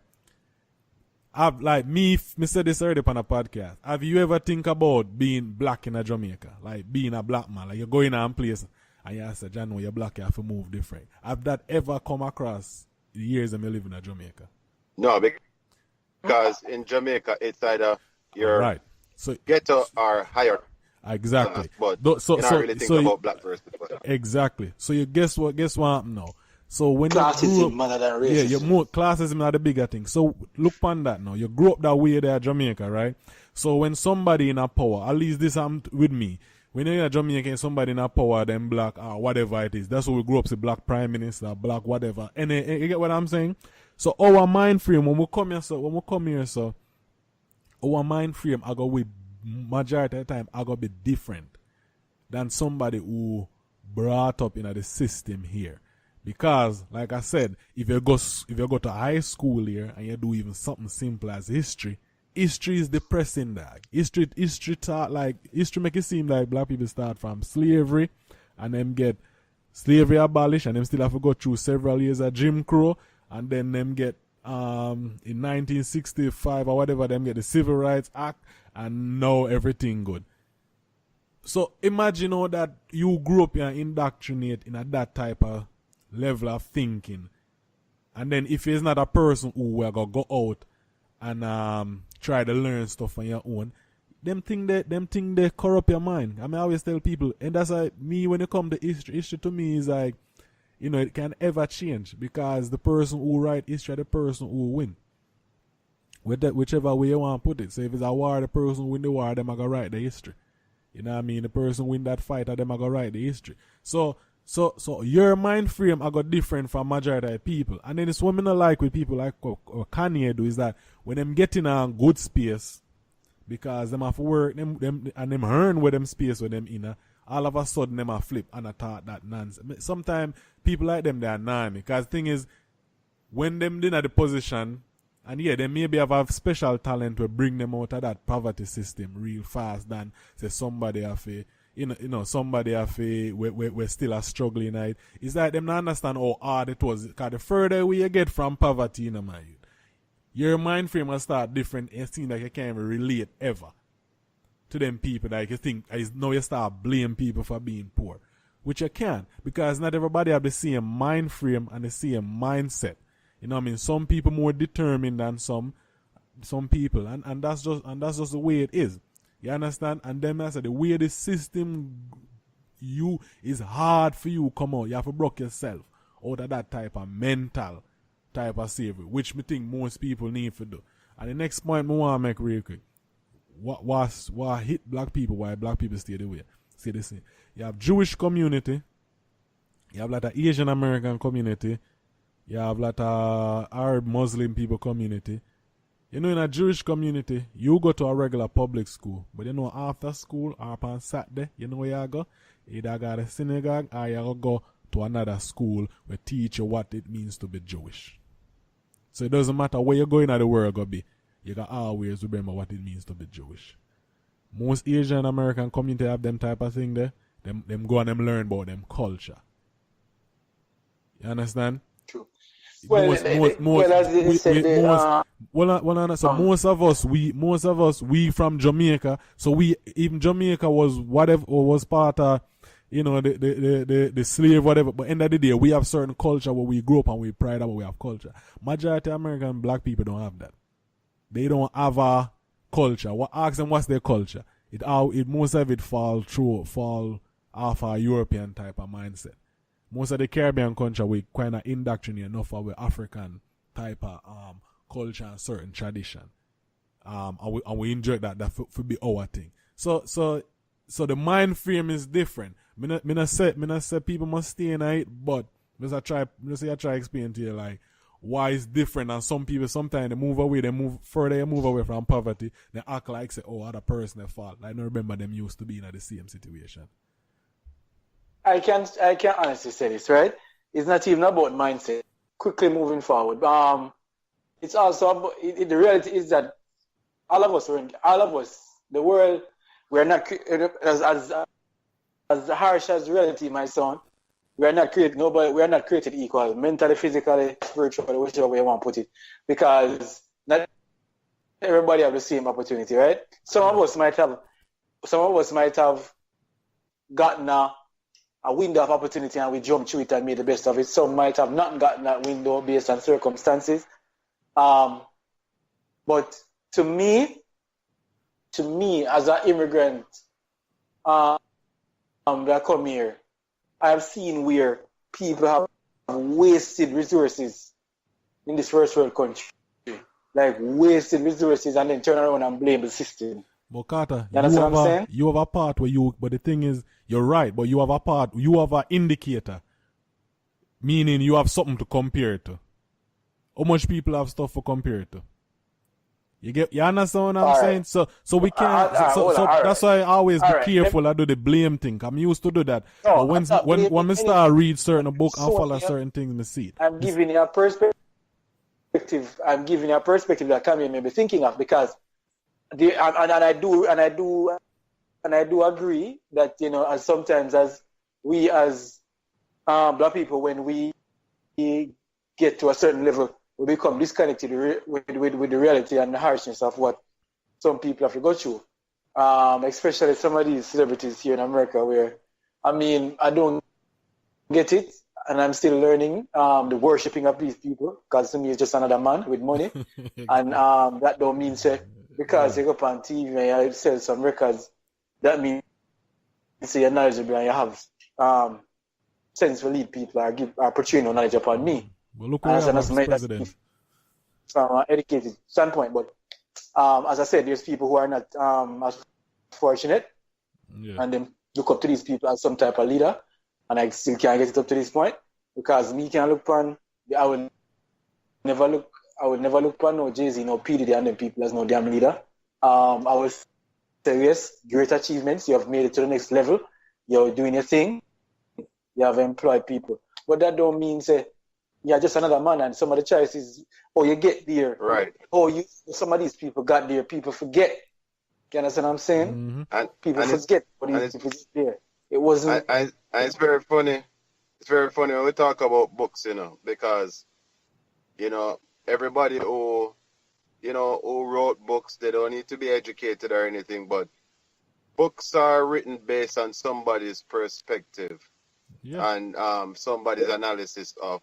A: I've like me said this already on a podcast. Have you ever think about being black in a Jamaica, like being a black man, like you're going to a place and you say, "John, you're black, you have to move different." Have that ever come across the years of me living in Jamaica?
B: No, because in Jamaica it's either you're
A: right, so
B: ghetto or higher.
A: Exactly.
B: But you don't really think about black person.
A: Exactly. So you guess what happened now? So when
C: classism, rather than racism.
A: Yeah, more classism are the bigger thing. So look on that now. You grew up that way there at Jamaica, right? So when somebody in a power, at least this happened with me. When you're in Jamaica and somebody in a power, then black or whatever it is, that's what we grew up to, black prime minister, black whatever. And you get what I'm saying? So our mind frame when we come here, so our mind frame I go with majority of the time I go be different than somebody who brought up in the system here. Because, like I said, if you go to high school here and you do even something simple as history is depressing, dog. History make it seem like black people start from slavery and them get slavery abolished and them still have to go through several years of Jim Crow and then them get in 1965 or whatever, them get the Civil Rights Act and now everything good. So imagine how that you grew up and indoctrinate in that type of level of thinking, and then if you're not a person who will go out and try to learn stuff on your own, them think they corrupt your mind. I mean, I always tell people, and that's like me when it comes to history to me is like, you know, it can ever change because the person who write history, the person who win. Whichever way you want to put it. So if it's a war, the person who win the war, them are going to write the history. You know what I mean? The person who win that fight, them are going to write the history. So your mind frame I got different from majority of people. And then it's what I like with people like what Kanye do is that when them get in a good space, because them have to work them and them earn with them space with them in all of a sudden them have flip and attack that nonsense. Sometimes people like them they annoy me because the thing is when them in the position and yeah, they maybe have a special talent to bring them out of that poverty system real fast than say somebody have a somebody have we're still a struggling night. It's like them not understand how hard it was. Because the further away you get from poverty, my youth, your mind frame will start different and seem like you can't even relate ever to them people. Like you think, now you start blaming people for being poor. Which you can, because not everybody have the same mind frame and the same mindset. You know what I mean? Some people more determined than some people, and that's just the way it is. You understand? And then I said the way the system is hard for you come out. You have to break yourself out of that type of mental type of slavery, which me think most people need to do. And the next point I want to make real quick. What hit black people, why black people stay the way. See this thing. You have Jewish community, you have like the Asian American community, you have like the Arab Muslim people community. You know, in a Jewish community, you go to a regular public school, but you know after school or on Saturday, you know where you go? Either go to the synagogue or you go to another school where teach you what it means to be Jewish. So it doesn't matter where you're going at the world go be, you got always remember what it means to be Jewish. Most Asian American community have them type of thing there. Them go and them learn about them culture. You understand?
C: True.
A: Most of us we from Jamaica, so even Jamaica was part of the slave whatever. But end of the day, we have certain culture where we grew up and we pride about we have culture. Majority of American black people don't have that. They don't have a culture. Ask them what's their culture. Most of it fall off a European type of mindset. Most of the Caribbean country we kind of indoctrinate enough of our African type of culture and certain tradition. And we enjoy that for be our thing. So the mind frame is different. Me not say people must stay in it, but I try to explain to you like why it's different. And some people sometimes they move away from poverty, they act like say, oh, other person they fault. I don't remember them used to be in the same situation.
C: I can honestly say this, right? It's not even about mindset. Quickly moving forward. It's also about, the reality is that all of us, the world, we're not as harsh as reality, my son. We are not created equal, mentally, physically, spiritually, whichever way you want to put it. Because not everybody have the same opportunity, right? Some of us might have gotten a window of opportunity and we jumped through it and made the best of it. Some might have not gotten that window based on circumstances. But to me, as an immigrant that come here, I have seen where people have wasted resources in this first world country. Like wasted resources and then turn around and blame the system.
A: But Carter,
C: you
A: have a part where but the thing is, you're right, but you have an indicator. Meaning you have something to compare it to. How much people have stuff to compare it to? You understand what I'm saying? So we can't. That's why I always be careful. I do the blame thing. I'm used to do that. But when I start read certain book and follow certain things in the seat.
C: I'm giving you a perspective. I'm giving you a perspective that Kanye may be thinking of because, I do agree that as sometimes as we as black people when we get to a certain level. We become disconnected with the reality and the harshness of what some people have to go through. Especially some of these celebrities here in America where, I don't get it and I'm still learning the worshipping of these people because to me it's just another man with money. And that don't mean because you go up on TV and you sell some records, that means you're knowledgeable and you have sense to lead people or portray no knowledge upon me.
A: Well, look where that's
C: president. From an educated standpoint, but as I said, there's people who are not as fortunate, and then look up to these people as some type of leader, and I still can't get it up to this point because me can't look upon. I will never look upon no Jay-Z, no P Diddy, and them people as no damn leader. I will say yes, great achievements. You have made it to the next level. You're doing your thing. You have employed people, but that don't mean say. Yeah, just another man, and some of the choices, you get there.
B: Right.
C: Some of these people got there. People forget You understand what I'm saying?
A: Mm-hmm.
B: And
C: People
B: and it's
C: forget, but
B: and
C: if it's there, it wasn't.
B: and it's very funny. It's very funny when we talk about books, because everybody who wrote books, they don't need to be educated or anything, but books are written based on somebody's perspective
A: Yeah.
B: and somebody's analysis of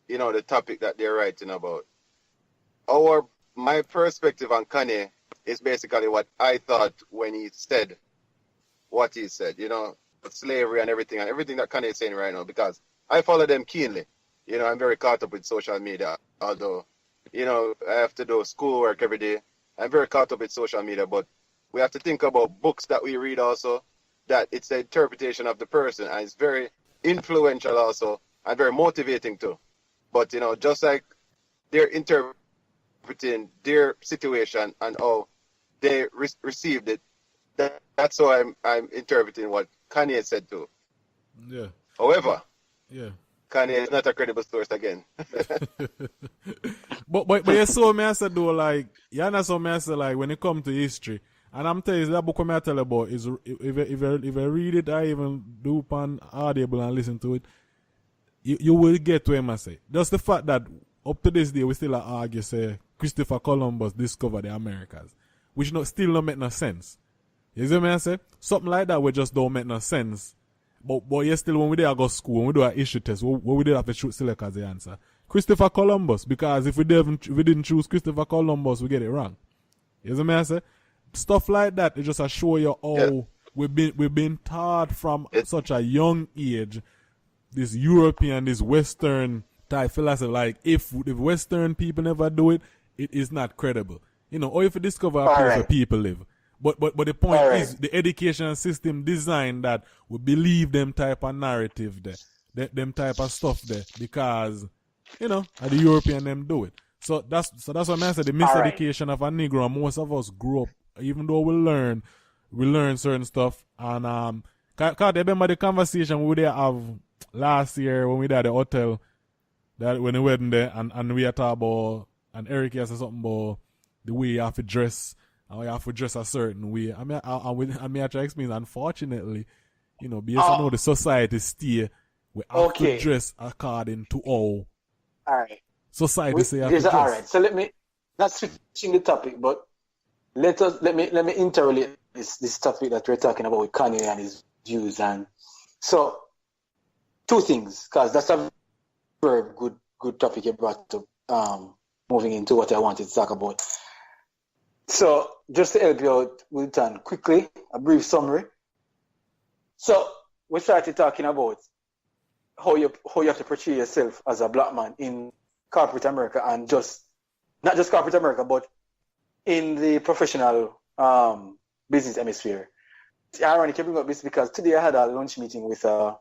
B: the topic that they're writing about. My perspective on Kanye is basically what I thought when he said what he said, slavery and everything that Kanye is saying right now, because I follow them keenly. I'm very caught up with social media, although, I have to do schoolwork every day. I'm very caught up with social media, but we have to think about books that we read also, that it's the interpretation of the person, and it's very influential also, and very motivating too. But, just like they're interpreting their situation and how they received it, that's how I'm interpreting what Kanye said too.
A: Yeah.
B: However,
A: Yeah.
B: Kanye is not a credible source again.
A: but you saw me as I do, like, you understand me as like when it comes to history, and I'm telling you, that book I tell you about is if I read it, I even do pan audible and listen to it, you will get to him I say. Just the fact that up to this day we still argue say Christopher Columbus discovered the Americas, which still don't make no sense. You see what I say? Something like that we just don't make no sense. But yes, still when we did go school, when we do our issue test, what we did have to select as the answer. Christopher Columbus, because if we didn't choose Christopher Columbus, we get it wrong. You see what I say? Stuff like that, it just show you how we've been taught from such a young age, this European, this Western type philosophy. Like if Western people never do it, it is not credible. Or if you discover a place where people live. But the point is the education system designed that we believe them type of narrative there, them type of stuff there, because the European them do it. So that's what I said. The miseducation of a Negro. Most of us grew up, even though we learn certain stuff. And can't remember the conversation we did have last year when we did at the hotel, that when we went there and we had talked about, and Eric has said something about the way you have to dress. And we have to dress a certain way. I try to explain, unfortunately, based on how the society steer, we have to dress according to all society say have to dress.
C: All right. So let me, not switching the topic, but let me interrelate this topic that we're talking about with Kanye and his views. And so, two things, because that's a very good topic you brought up, moving into what I wanted to talk about. So, just to help you out, Wilton, quickly, a brief summary. So, we started talking about how you have to portray yourself as a black man in corporate America, and not just corporate America, but in the professional business hemisphere. It's ironic you bring up this because today I had a lunch meeting with a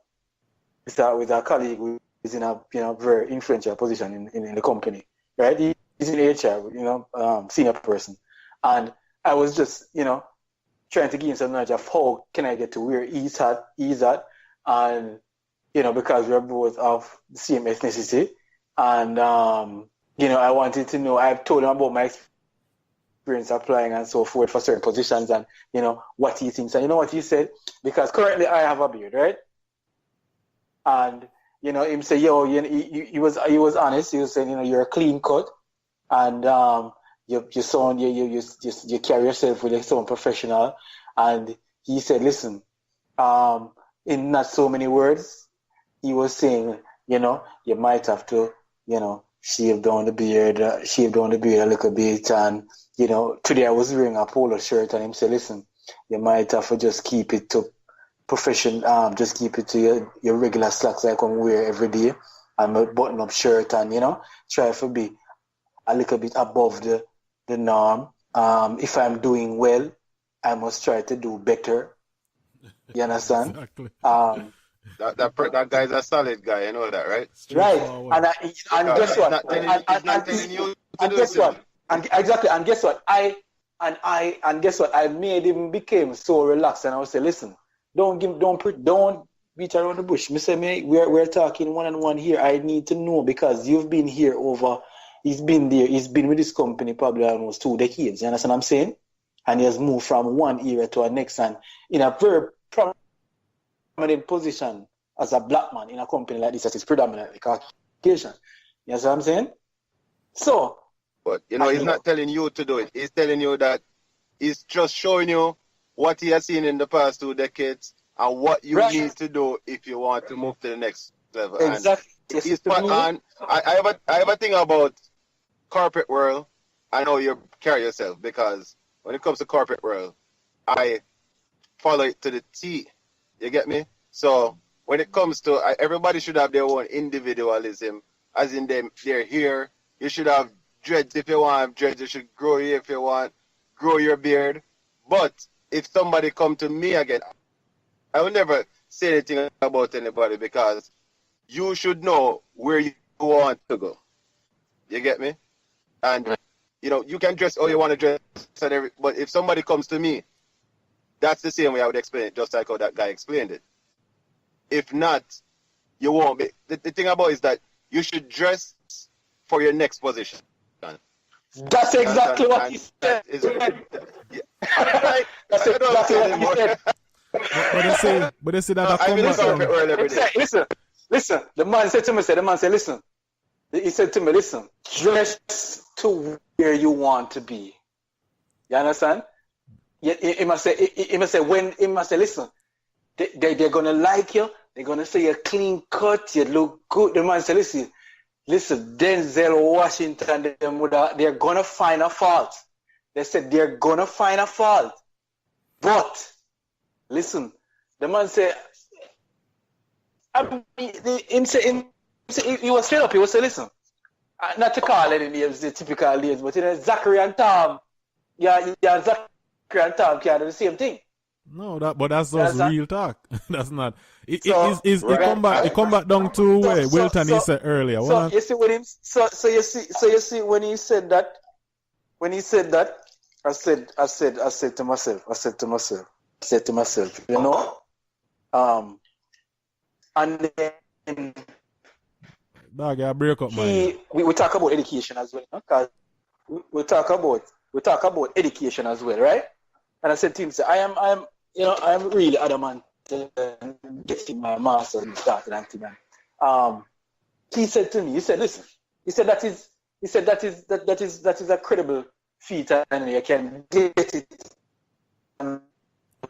C: colleague who is in a very influential position in the company, right? He's in HR, senior person. And I was just, trying to give him some knowledge of how can I get to where he's at, and, because we're both of the same ethnicity. And, I wanted to know, I've told him about my experience applying and so forth for certain positions and, what he thinks. And you know what he said? Because currently I have a beard, right? And, him say, he was honest. He was saying, you're a clean cut. And, you carry yourself with someone professional. And he said, listen, in not so many words, he was saying, you might have to, shave down the beard a little bit. And, today I was wearing a polo shirt and him said, listen, you might have to just keep it to profession, just keep it to your regular slacks I can wear every day, and a button up shirt and, try to be a little bit above the norm. If I'm doing well, I must try to do better. You understand?
A: Exactly.
B: That guy's a solid guy, you know that, right?
C: Right. And guess what? And guess what? And exactly. And guess what? I made him became so relaxed, and I would say, listen, don't beat around the bush. We're talking one-on-one here. I need to know because you've been here over. He's been with this company probably almost 2 decades. You understand what I'm saying? and he has moved from one era to a next, and in a very prominent position as a black man in a company like this that is predominantly Caucasian. You know what I'm saying? So,
B: but he's not telling you to do it. He's telling you that he's just showing you what he has seen in the past 2 decades and what you need to do if you want to move to the next level.
C: Exactly.
B: And he's I have a thing about corporate world. I know you carry yourself, because when it comes to corporate world, I follow it to the T. You get me? So when it comes to everybody should have their own individualism, as in they're here. You should have dreads if you want dreads. You should grow here if you want, grow your beard. But if somebody come to me again, I will never say anything about anybody, because you should know where you want to go. You get me? And you can dress how you want to dress, but if somebody comes to me, that's the same way I would explain it, just like how that guy explained it. If not, you won't be. The thing about it is that you should dress for your next position.
C: That's exactly what he said.
B: That's
C: exactly what he said.
A: But they say that I
C: listen. The man said to me, listen. He said to me, listen, dress to where you want to be. You understand? He must say, listen, they're gonna like you. They're gonna say you're clean cut, you look good. The man said, listen, Denzel Washington, they're gonna find a fault. They said they're gonna find a fault. But listen, the man said, he was straight up. He was saying, listen, not to call any names, the typical names, but Zachary and Tom, Zachary and Tom can do the same thing.
A: No, that's just real talk. That's not. It come back down to where Wilton he said earlier.
C: You see when him. So you see when he said that. I said to myself, and then
A: dog, I break up my.
C: We talk about education as well, because we talk about education as well, right? And I said to him, I am really adamant getting my master's started and thing. He said to me, listen, that is a credible feat, and you can get it.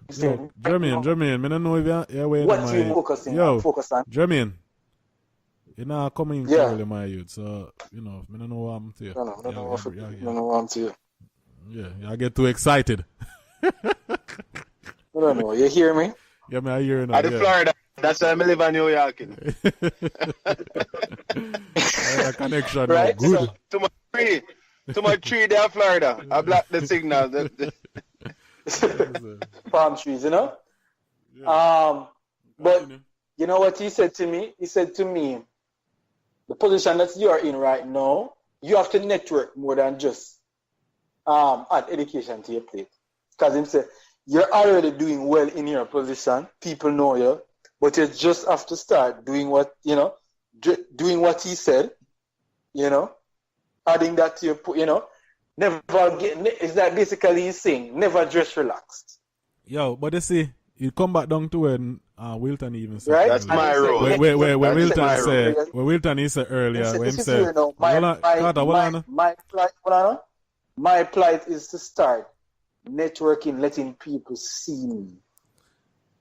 A: Jermaine, I don't know if you're waiting.
C: What you focus on?
A: Jermaine, you're not coming early, my youth, so I don't know what I'm to you.
C: No, what I'm to you.
A: Yeah, I get too excited.
C: No, you hear me?
A: Yeah, I hear you now.
B: I'm in Florida. That's why I live in New York.
A: A connection,
C: right?
A: Good.
B: So, to my tree there in Florida, I block the signal.
C: Palm trees,
A: Yeah.
C: But you know what he said to me? He said to me, the position that you are in right now, you have to network more than just add education to your plate. Because he said, you're already doing well in your position. People know you, but you just have to start doing what doing what he said. Adding that to your, never get. Is that basically he's saying? Never dress relaxed.
A: Yo, but you see, you come back down to when Wilton even said.
B: Right, that's my role.
A: Where Wilton he said earlier, when he said,
C: my plight is to start networking, letting people see me.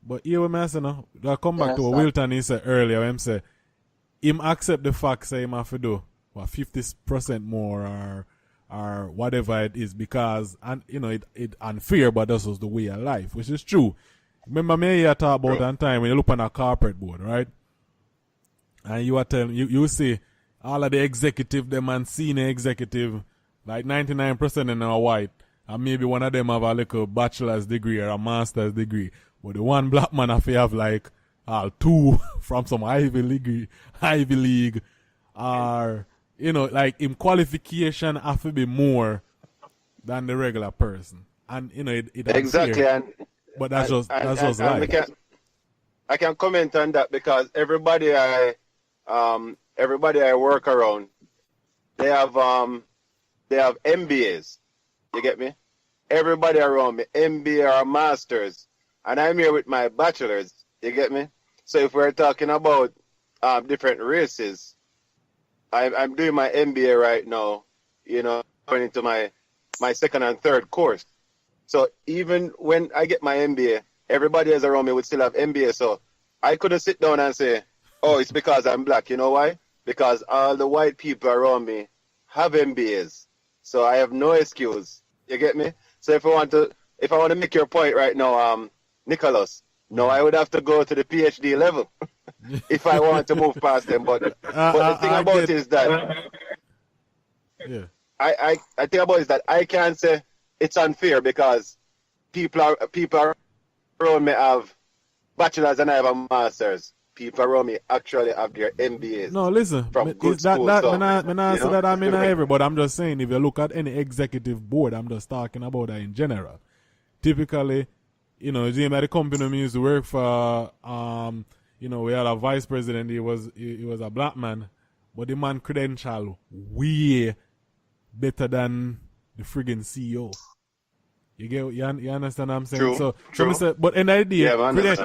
A: But here we say now, I come back to what Wilton he said earlier, when he said, him accept the fact say him have to do 50% more or whatever it is, because it unfair, but this was the way of life, which is true. Remember me here talk about that time when you look on a corporate board, right? And you are telling you see all of the executive, them and senior executive, like 99% of them are white. And maybe one of them have a little bachelor's degree or a master's degree. But the one black man have like two from some Ivy League, or like him qualification have to be more than the regular person. And it
B: exactly,
A: and but that's just life.
B: I can comment on that, because everybody I work around, they have MBAs. You get me? everybody around me, MBA or masters, and I'm here with my bachelor's. You get me? So if we're talking about different races, I'm doing my MBA right now, you know, going into my second and third course. So even when I get my MBA, everybody else around me would still have MBA. So I couldn't sit down and say, oh, it's because I'm black. You know why? Because all the white people around me have MBAs. So I have no excuse. You get me? So if I want to make your point right now, Nicholas, no, I would have to go to the PhD level if I want to move past them. But the thing about it is that I think about it is that I can't say it's unfair because people around me have bachelors and I have a master's. People around me actually have their MBAs.
A: No, listen.
B: From good schools.
A: When I say that, I mean everybody. I'm just saying, if you look at any executive board, I'm just talking about that in general. Typically, you know, the company we used to work for, you know, we had a vice president. He was a black man, but the man credential way better than the friggin' CEO. You understand what I'm saying?
B: True.
A: So say, but an idea,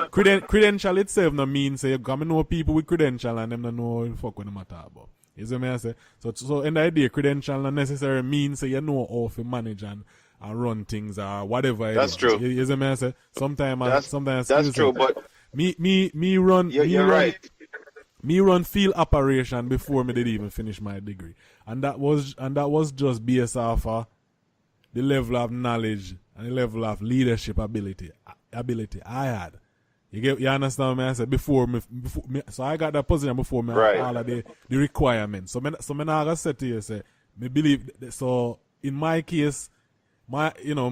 A: credential itself no mean say you come know people with credential and them don't know what the fuck when them talk about. You see what I say? So an idea, credential not necessarily means say you know how to manage and run things or whatever.
B: That's true.
A: You see what I say? Sometimes
B: that's true. But
A: me run.
B: You're right.
A: Me run field operation before me did even finish my degree, and that was just based off the level of knowledge and the level of leadership ability I had. You understand what I said? Before me, so I got that position before me
B: right.
A: All of the requirements. So me now I said to you, say, me believe so in my case, me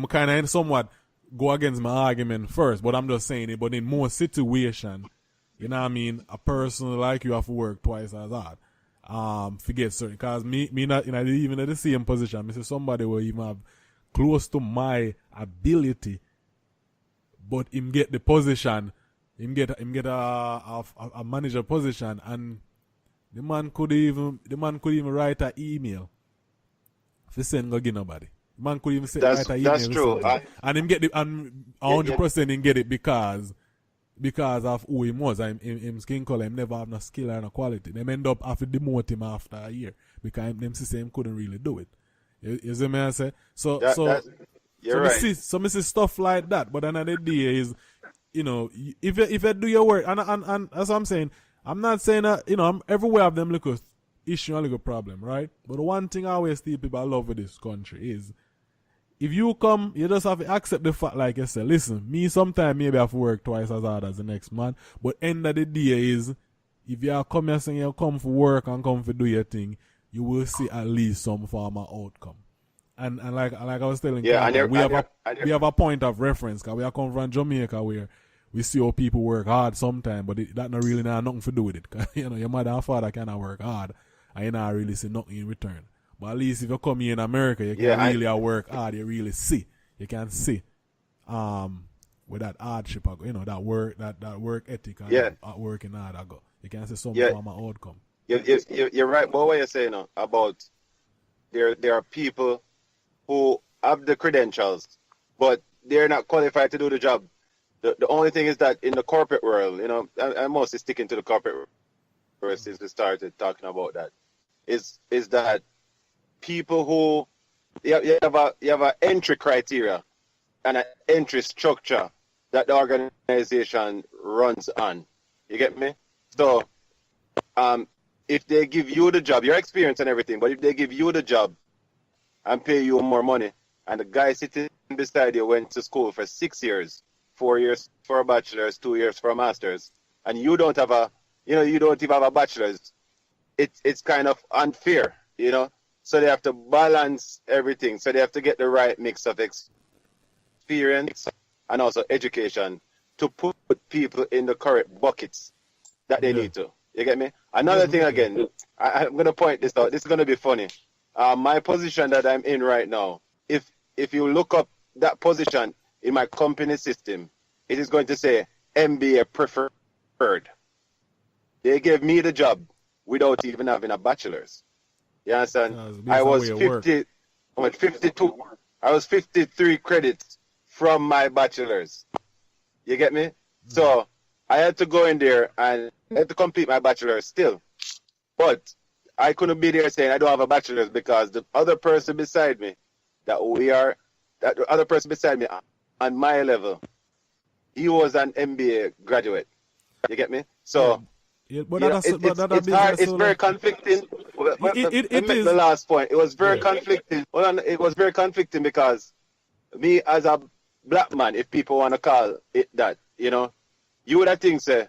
A: kind of somewhat go against my argument first, but I'm just saying it. But in more situation, you know what I mean, a person like you have to work twice as hard. Forget certain, cause me not even in the same position. Me say somebody will even have close to my ability, but him get the position, him get a manager position, and the man could even write an email for send go give nobody. The man could even write an email.
B: That's true.
A: And him get the 100% him get it because of who he was. Him skin color, him never have no skill or no quality. Them end up having to demote him after a year because them system couldn't really do it. You see me I say? You're right. So me see stuff like that. But another day is, you know, if you do your work, and that's what I'm saying. I'm not saying that, you know, I'm everywhere have them little issue and little problem, right? But the one thing I always tell people I love with this country is, if you come, you just have to accept the fact, like I said, listen, me sometimes maybe I have to work twice as hard as the next man. But end of the day is, if you are come here saying you come for work and come for do your thing, you will see at least some form of outcome. And like I was telling you, we have a point of reference, because we are come from Jamaica where we see how people work hard sometimes, but that not really have nothing to do with it. Cause, you know, your mother and father cannot work hard and you not really see nothing in return. But at least if you come here in America, you can really work hard, you really see. You can see with that hardship, you know, that work ethic and working hard, you can see some form of outcome.
B: You're right, but what you're saying about there are people who have the credentials, but they're not qualified to do the job. The only thing is that in the corporate world, you know, I'm mostly sticking to the corporate world since we started talking about that, is that people who you have an entry criteria and an entry structure that the organization runs on. You get me? So if they give you the job, your experience and everything, but if they give you the job and pay you more money, and the guy sitting beside you went to school for 6 years, 4 years for a bachelor's, 2 years for a master's, and you don't even have a bachelor's, it's kind of unfair, you know? So they have to balance everything. So they have to get the right mix of experience and also education to put people in the correct buckets that they need to. You get me? Another thing again, I'm going to point this out. This is going to be funny. My position that I'm in right now, if you look up that position in my company system, it is going to say MBA preferred. They gave me the job without even having a bachelor's. You understand? I was 52. I was 53 credits from my bachelor's. You get me? So I had to go in there and I had to complete my bachelor's still. But I couldn't be there saying I don't have a bachelor's because the other person beside me the other person beside me on my level, he was an MBA graduate. You get me? So it's very conflicting. It is the last point. It was very conflicting. Well, it was very conflicting because me as a black man, if people want to call it that, you would have think say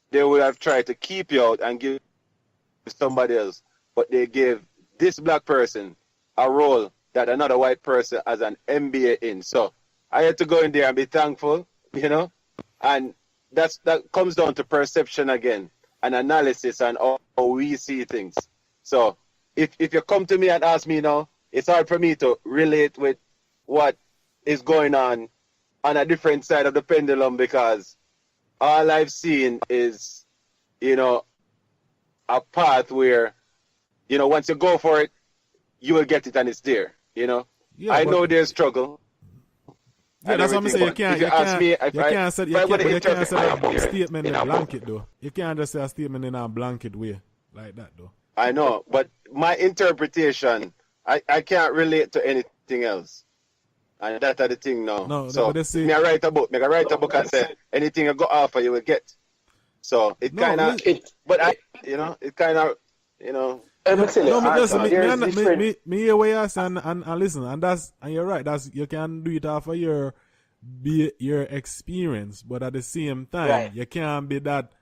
B: they would have tried to keep you out and give somebody else, but they gave this black person a role that another white person has an MBA in. So I had to go in there and be thankful, and that comes down to perception again and analysis and how we see things. So if you come to me and ask me now, it's hard for me to relate with what is going on a different side of the pendulum because all I've seen is, a path where, once you go for it, you will get it and it's there, Yeah, I know there's struggle.
A: Yeah, that's what I'm saying. You can't say a statement in a blanket, though. You can't just say a statement in a blanket way like that, though.
B: I know, but my interpretation, I can't relate to anything else. And that's the thing now.
A: No,
B: so,
A: me
B: I write a book and say, anything you go offer, you will get. So, it kind of, it kind of,
A: me hear what you're saying and listen, and you're right. You can do it off of your experience, but at the same time, you can't be that.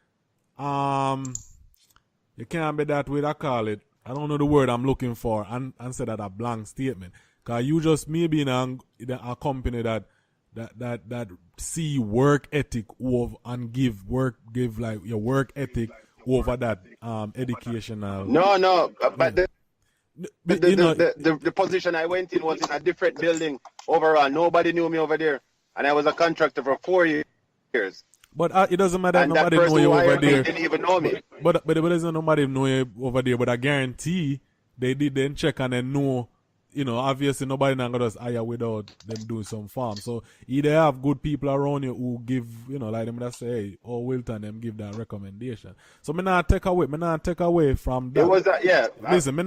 A: You can't be that way. I call it. I don't know the word I'm looking for, and say that a blank statement. Cause you just maybe in a company that see work ethic over and give like your work ethic over that educational.
B: No, but the position I went in was in a different building overall. Nobody knew me over there, and I was a contractor for 4 years.
A: But it doesn't matter if nobody know you over there.
B: Didn't even know me.
A: But it doesn't nobody know you over there. But I guarantee they did then check and then know. Obviously nobody not gonna just hire without them doing some farm. So either have good people around you who give, like them that say, hey, or Wilton them give that recommendation. So me not take away from that.
B: It was
A: listen,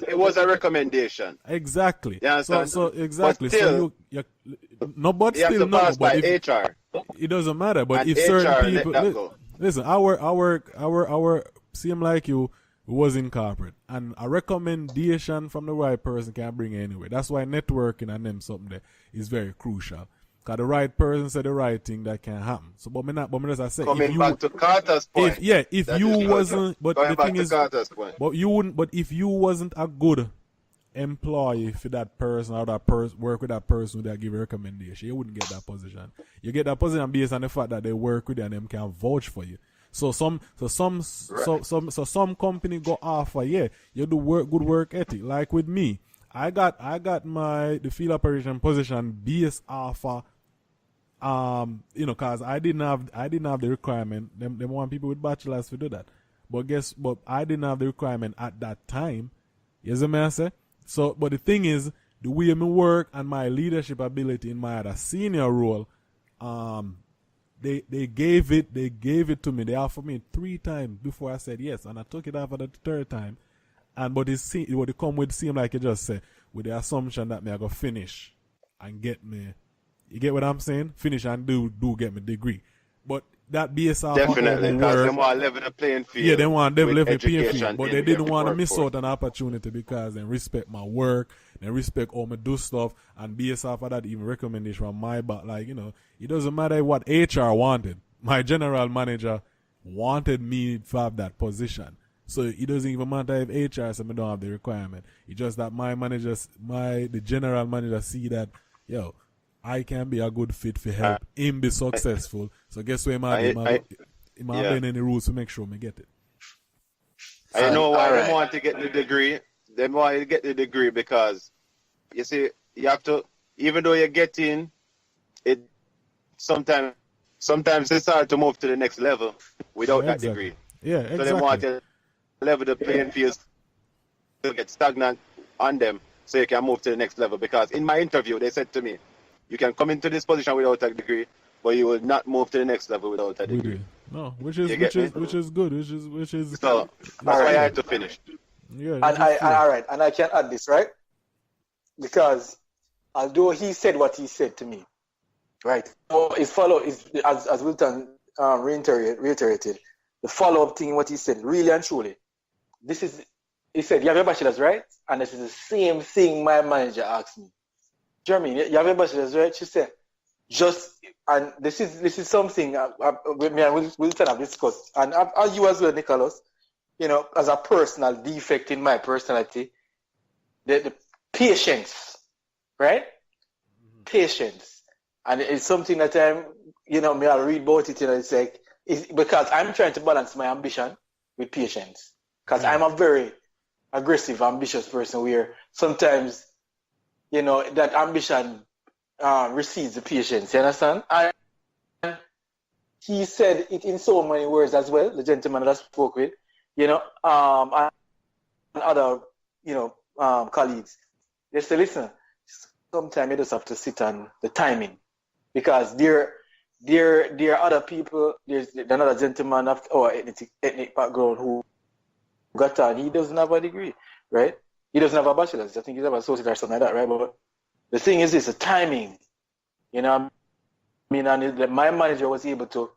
B: it was a recommendation.
A: Exactly.
B: Yeah,
A: so exactly.
B: But still,
A: you
B: have to pass by HR.
A: It doesn't matter. But
B: and
A: if
B: HR
A: certain people listen, our same like you was in corporate, and a recommendation from the right person can bring it anywhere. That's why networking and them something there is very crucial. Cause the right person said the right thing that can happen. So, but as I said,
B: coming back to Carter's point.
A: If you wasn't, but the thing is,
B: but
A: you wouldn't. But if you wasn't a good employee for that person or that person work with that person that give a recommendation, you wouldn't get that position. You get that position based on the fact that they work with you and them can vouch for you. So some company go offer, you do good work ethic. Like with me, I got the field operation position based off cause I didn't have the requirement. Them want people with bachelors to do that. But I didn't have the requirement at that time. You see what I say? So but the thing is, the way I work and my leadership ability in my other senior role, They gave it to me. They offered me 3 times before I said yes, and I took it after the 3rd time. And but it would come with seem like you just said with the assumption that me I go finish and get me. You get what I'm saying? Finish and do get me degree. But that BSR
B: definitely because they want to level the playing field.
A: Yeah, they want to level the playing field, but they didn't want to miss out an opportunity because they respect my work, they respect how I do stuff, and BSR for that even recommendation from my back. Like it doesn't matter what HR wanted. My general manager wanted me to have that position, so it doesn't even matter if HR said I don't have the requirement. It's just that the general manager see that I can be a good fit for help him be successful. So guess what? He might bend any rules to make sure me get it.
B: I know why they want to get the degree. They want to get the degree because you see, you have to, even though you're getting it, sometimes it's hard to move to the next level without that degree.
A: Yeah, exactly.
B: So they want to level the playing field to get stagnant on them. so you can move to the next level. Because in my interview, they said to me, you can come into this position without a degree, but you will not move to the next level without a degree.
A: No, which is good, which is.
B: So that's why I had to finish.
A: Yeah,
C: And all right, and I can add this, right? Because although he said what he said to me, right? So his follow is as Wilton reiterated, the follow-up thing, what he said, really and truly. This is, he said, you have your bachelor's, right? And this is the same thing my manager asked me. Jermaine, you have your bachelor's, right? She said, and this is something with me and Wilton have discussed, and you as well, Nicholas, you know, as a personal defect in my personality, the patience, right? Mm-hmm. Patience. And it's something that I'll read about it, it's like, because I'm trying to balance my ambition with patience. Because I'm a very aggressive, ambitious person where sometimes, that ambition recedes the patience. You understand? And he said it in so many words as well, the gentleman that I spoke with, and other, colleagues. They say, listen, sometimes you just have to sit on the timing. Because there are other people, there's another gentleman of our ethnic background who got on. He doesn't have a degree, right? He doesn't have a bachelor's. I think he's have an associate or something like that, right? But the thing is, it's the timing. And my manager was able to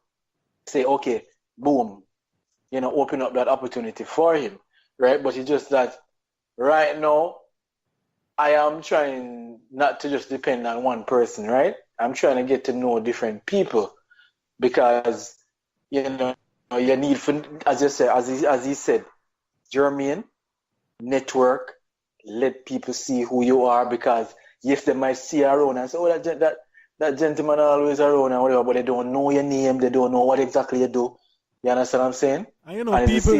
C: say, okay, boom, open up that opportunity for him, right? But it's just that right now, I am trying not to just depend on one person, right? I'm trying to get to know different people because, you need, as you said, as he said, Jermaine, network, let people see who you are because, yes, they might see you around and say, oh, that gentleman always around and whatever, but they don't know your name, they don't know what exactly you do. You understand what I'm saying?
A: And people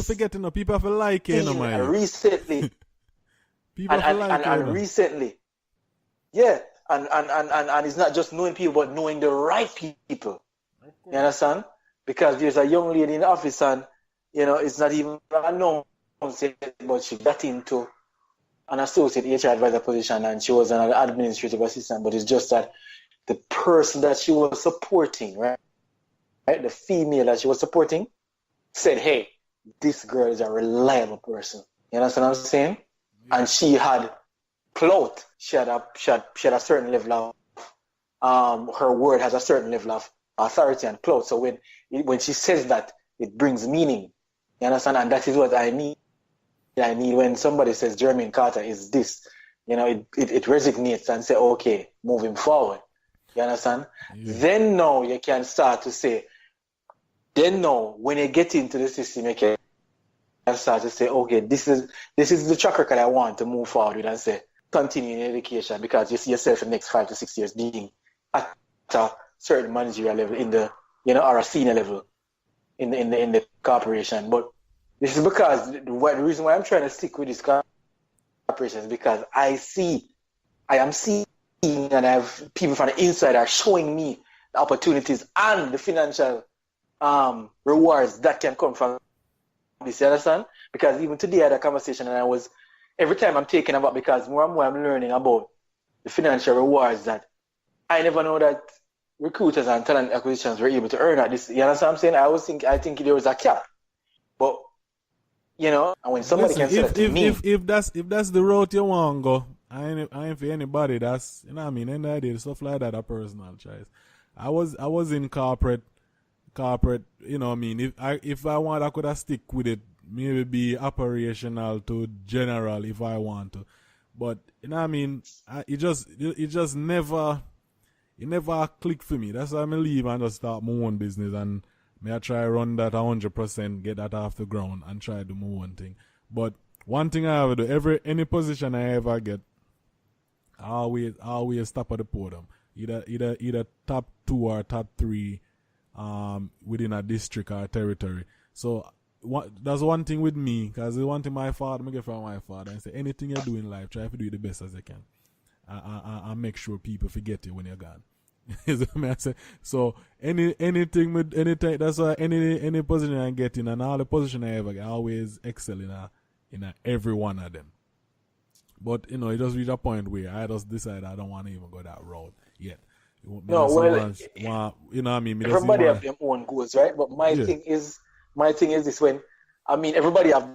A: forget, people have to like you, man.
C: Recently,
A: people have to like you.
C: Recently, yeah. And it's not just knowing people, but knowing the right people. Okay. You understand? Because there's a young lady in the office and, it's not even unknown, but she got into an associate HR advisor position and she was an administrative assistant, but it's just that the person that she was supporting, right? The female that she was supporting said, hey, this girl is a reliable person. You understand what I'm saying? Yeah. And she had clout. She had a certain level of her word has a certain level of authority and clout. So when she says that, it brings meaning. You understand? And that is what I need. I need when somebody says Jermaine Carter is this, it resonates and say, okay, moving forward. You understand? Yeah. Then now you can start to say, when you get into the system, you can start to say, okay, this is the track record I want to move forward with and say, continue in education because you see yourself in the next 5 to 6 years being at a certain managerial level in the, or a senior level in the corporation. But this is because the reason why I'm trying to stick with this corporation is because I am seeing and I have people from the inside are showing me the opportunities and the financial rewards that can come from this, you understand? Because even today I had a conversation and every time I'm taking about, because more and more I'm learning about the financial rewards that I never know that recruiters and talent acquisitions were able to earn at this. You understand what I'm saying? I think there was a cap. But, and when somebody can say that to me.
A: If that's the route you want to go, I ain't for anybody. That's, any idea, stuff like that, a personal choice. I was in corporate, if I want, I could have stick with it. Maybe be operational to general if I want to, but it just never click for me. That's why I leave and just start my own business and I try run that 100%, get that off the ground and try to do my own thing. But one thing I ever do, any position I ever get, I always top of the podium, either top 2 or top 3, within a district or territory. So. That's one thing with me, because the one thing I get from my father, and say anything you do in life, try to do it the best as you can. I make sure people forget you when you're gone. So anything with anything, that's why any position I get in and all the position I ever get, I always excel in every one of them. But it just reached a point where I just decided I don't want to even go that road yet.
C: No, well,
A: You know what I mean?
C: everybody have their own goals, right? But my thing is this: when everybody have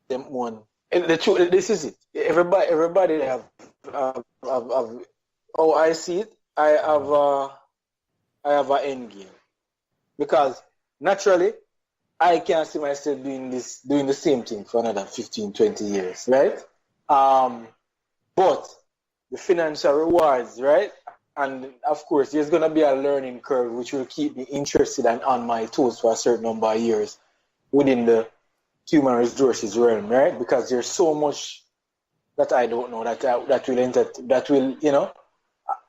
C: them own. And the truth, this is it. Everybody have. Oh, I see it. I have an end game, because naturally I can't see myself doing the same thing for another 15, 20 years, right? But the financial rewards, right? And of course, there's going to be a learning curve which will keep me interested and on my toes for a certain number of years within the human resources realm, right? Because there's so much that I don't know that will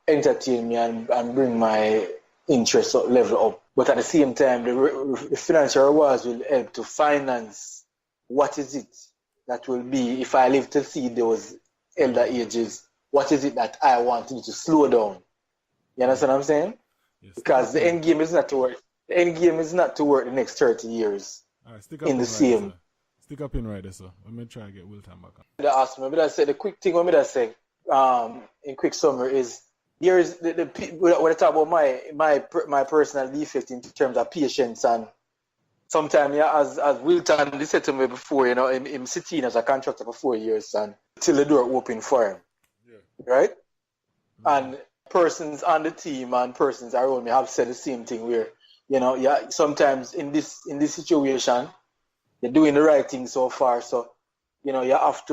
C: entertain me and bring my interest level up. But at the same time, the financial rewards will help to finance what is it that will be, if I live to see those elder ages, what is it that I want to slow down? You understand what I'm saying? Yes. Because the end game is not to work. The end game is not to work the next 30 years in the same.
A: Stick up in right there, sir. Let me try to get Wilton back on.
C: The quick thing I'm say, in quick summary is, there is the when I talk about my personal defect in terms of patience, and sometimes as Wilton said to me before, him sitting as a contractor for 4 years and till the door open for him. Yeah. Right? Mm-hmm. And persons on the team and persons around me have said the same thing where, sometimes in this situation you're doing the right thing so far, so you have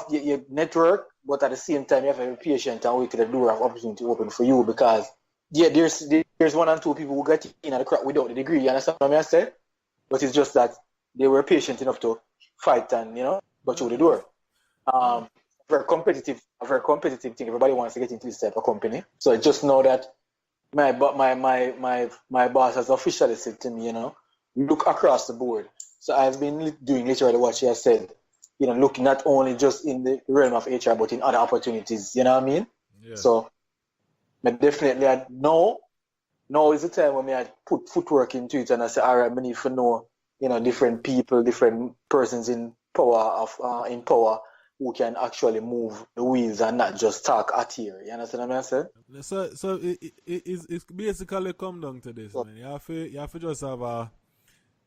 C: your network, but at the same time you have to be patient and wait till the door of opportunity open for you, because there's one and two people who get in at the crack without the degree, you understand what I say? But it's just that they were patient enough to fight and go through the door. Very competitive thing. Everybody wants to get into this type of company. So I just know that my boss has officially said to me, look across the board. So I've been doing literally what she has said, looking not only just in the realm of HR, but in other opportunities, you know what I mean? Yeah. So definitely now is the time when I put footwork into it and I say, all right, I need to know, different people, different persons in power who can actually move the wheels and not just talk at here. You understand what I'm saying?
A: So it's basically come down to this, man. You have to just have a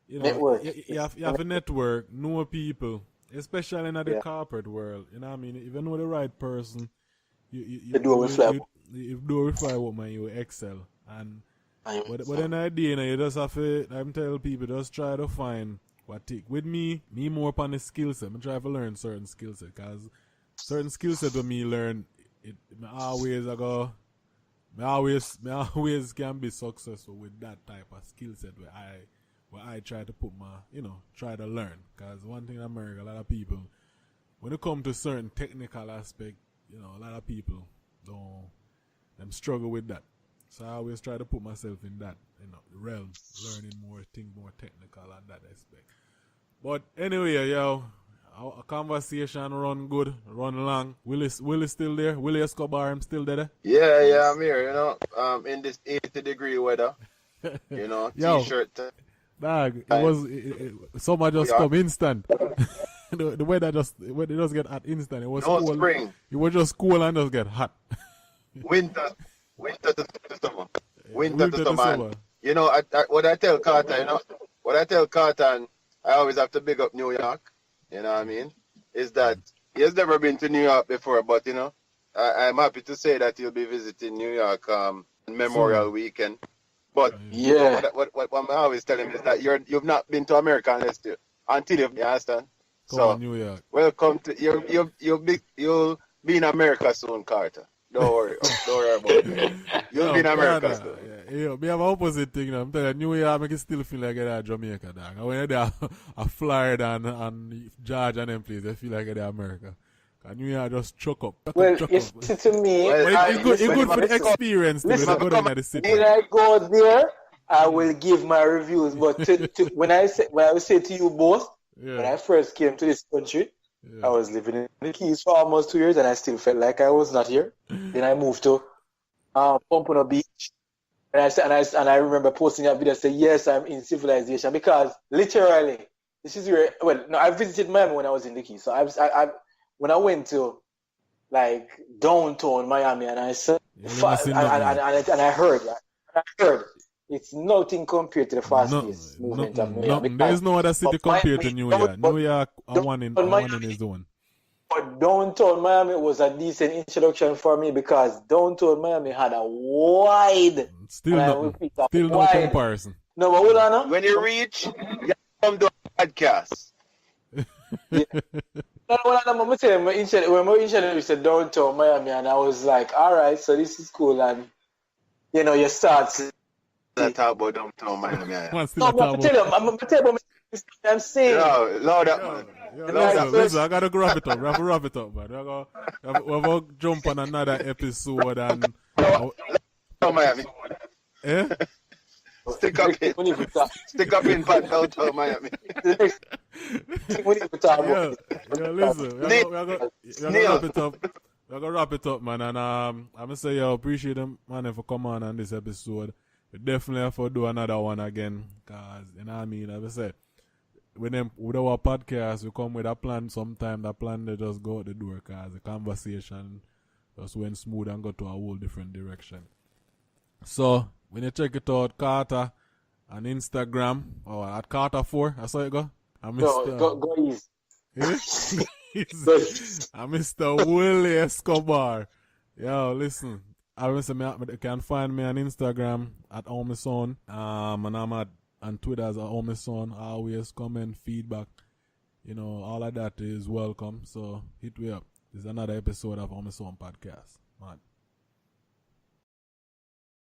C: network.
A: You have a network, know people, especially in the corporate world. You know what I mean? If you know the right person,
C: you do it with
A: you do it with man, you excel. And but then idea, you just have to, I'm telling people, just try to find what take. With me more upon the skill set. I try to learn certain skill set, because certain skill set when me learn, I always can be successful with that type of skill set where I try to put my, try to learn. Because one thing in America, a lot of people, when it comes to certain technical aspect, a lot of people them struggle with that. So I always try to put myself in that, realm, learning more things, more technical and that aspect. But anyway, our conversation run good, run long. Willie still there? Willie Escobar, I'm still there?
B: Yeah, I'm here, in this 80-degree weather, t-shirt.
A: Dog, summer just come instant. the weather just get hot instant. It was cool.
B: Spring.
A: It was just cool and just get hot.
B: Winter to summer. Winter to summer. What I tell Carter, and I always have to big up New York, you know what I mean, is that he has never been to New York before, but, I'm happy to say that he'll be visiting New York Memorial Weekend. But what I'm always telling him is that you've not been to America until you understand.
A: Come New York.
B: Welcome to you'll be in America soon, Carter. Don't worry about it. You'll be in America soon.
A: Yeah, we have an opposite thing now. I'm telling you, New York make it still feel like you're at Jamaica, dog. And when you're there, a Florida and Georgia and them places, I feel like you're at America. And New York just chuck up.
C: To me,
A: it's good for the experience. When
C: I go there, I will give my reviews. But when I will say to you both, when I first came to this country, I was living in the Keys for almost 2 years, and I still felt like I was not here. Then I moved to Pompano Beach, and I remember posting that video, say yes, I'm in civilization, because literally this is where I visited Miami when I was in the Keys, so when I went to like downtown Miami and I saw and I heard it's nothing compared to the fast-paced movement of New York.
A: There is no other city compared to New York. New York, one in his zone.
C: But downtown Miami was a decent introduction for me because downtown Miami had a wide,
A: no comparison.
C: No, but hold on now.
B: When you reach, you come to a podcast.
C: Yeah. When we introduced to downtown Miami, and I was like, all right, so this is cool, and you start.
B: Talk about downtown Miami.
C: I'm telling you, I'm saying.
B: Load up, man.
A: Listen, I gotta wrap it up. We have to wrap it up, man. We're going to jump on another episode and.
B: Miami.
A: Eh?
B: Stick up in downtown Miami.
A: Listen, we're gonna wrap it up, man. And I'm gonna say, yo, appreciate them, man, for coming on this episode. We definitely have to do another one again, cause you know what I mean. As I said, with our podcast, we come with a plan. Sometime that plan they just go out the door, cause the conversation just went smooth and go to a whole different direction. So when you check it out, Carter on Instagram or at Carter4, that's how it go.
C: Go easy.
A: I'm Mr. Willie Escobar. Yo, listen. You can find me on Instagram at Omeson. And I'm on Twitter as Omeson. Always comment, feedback. All of that is welcome. So hit me up. This is another episode of Omeson Podcast. Man.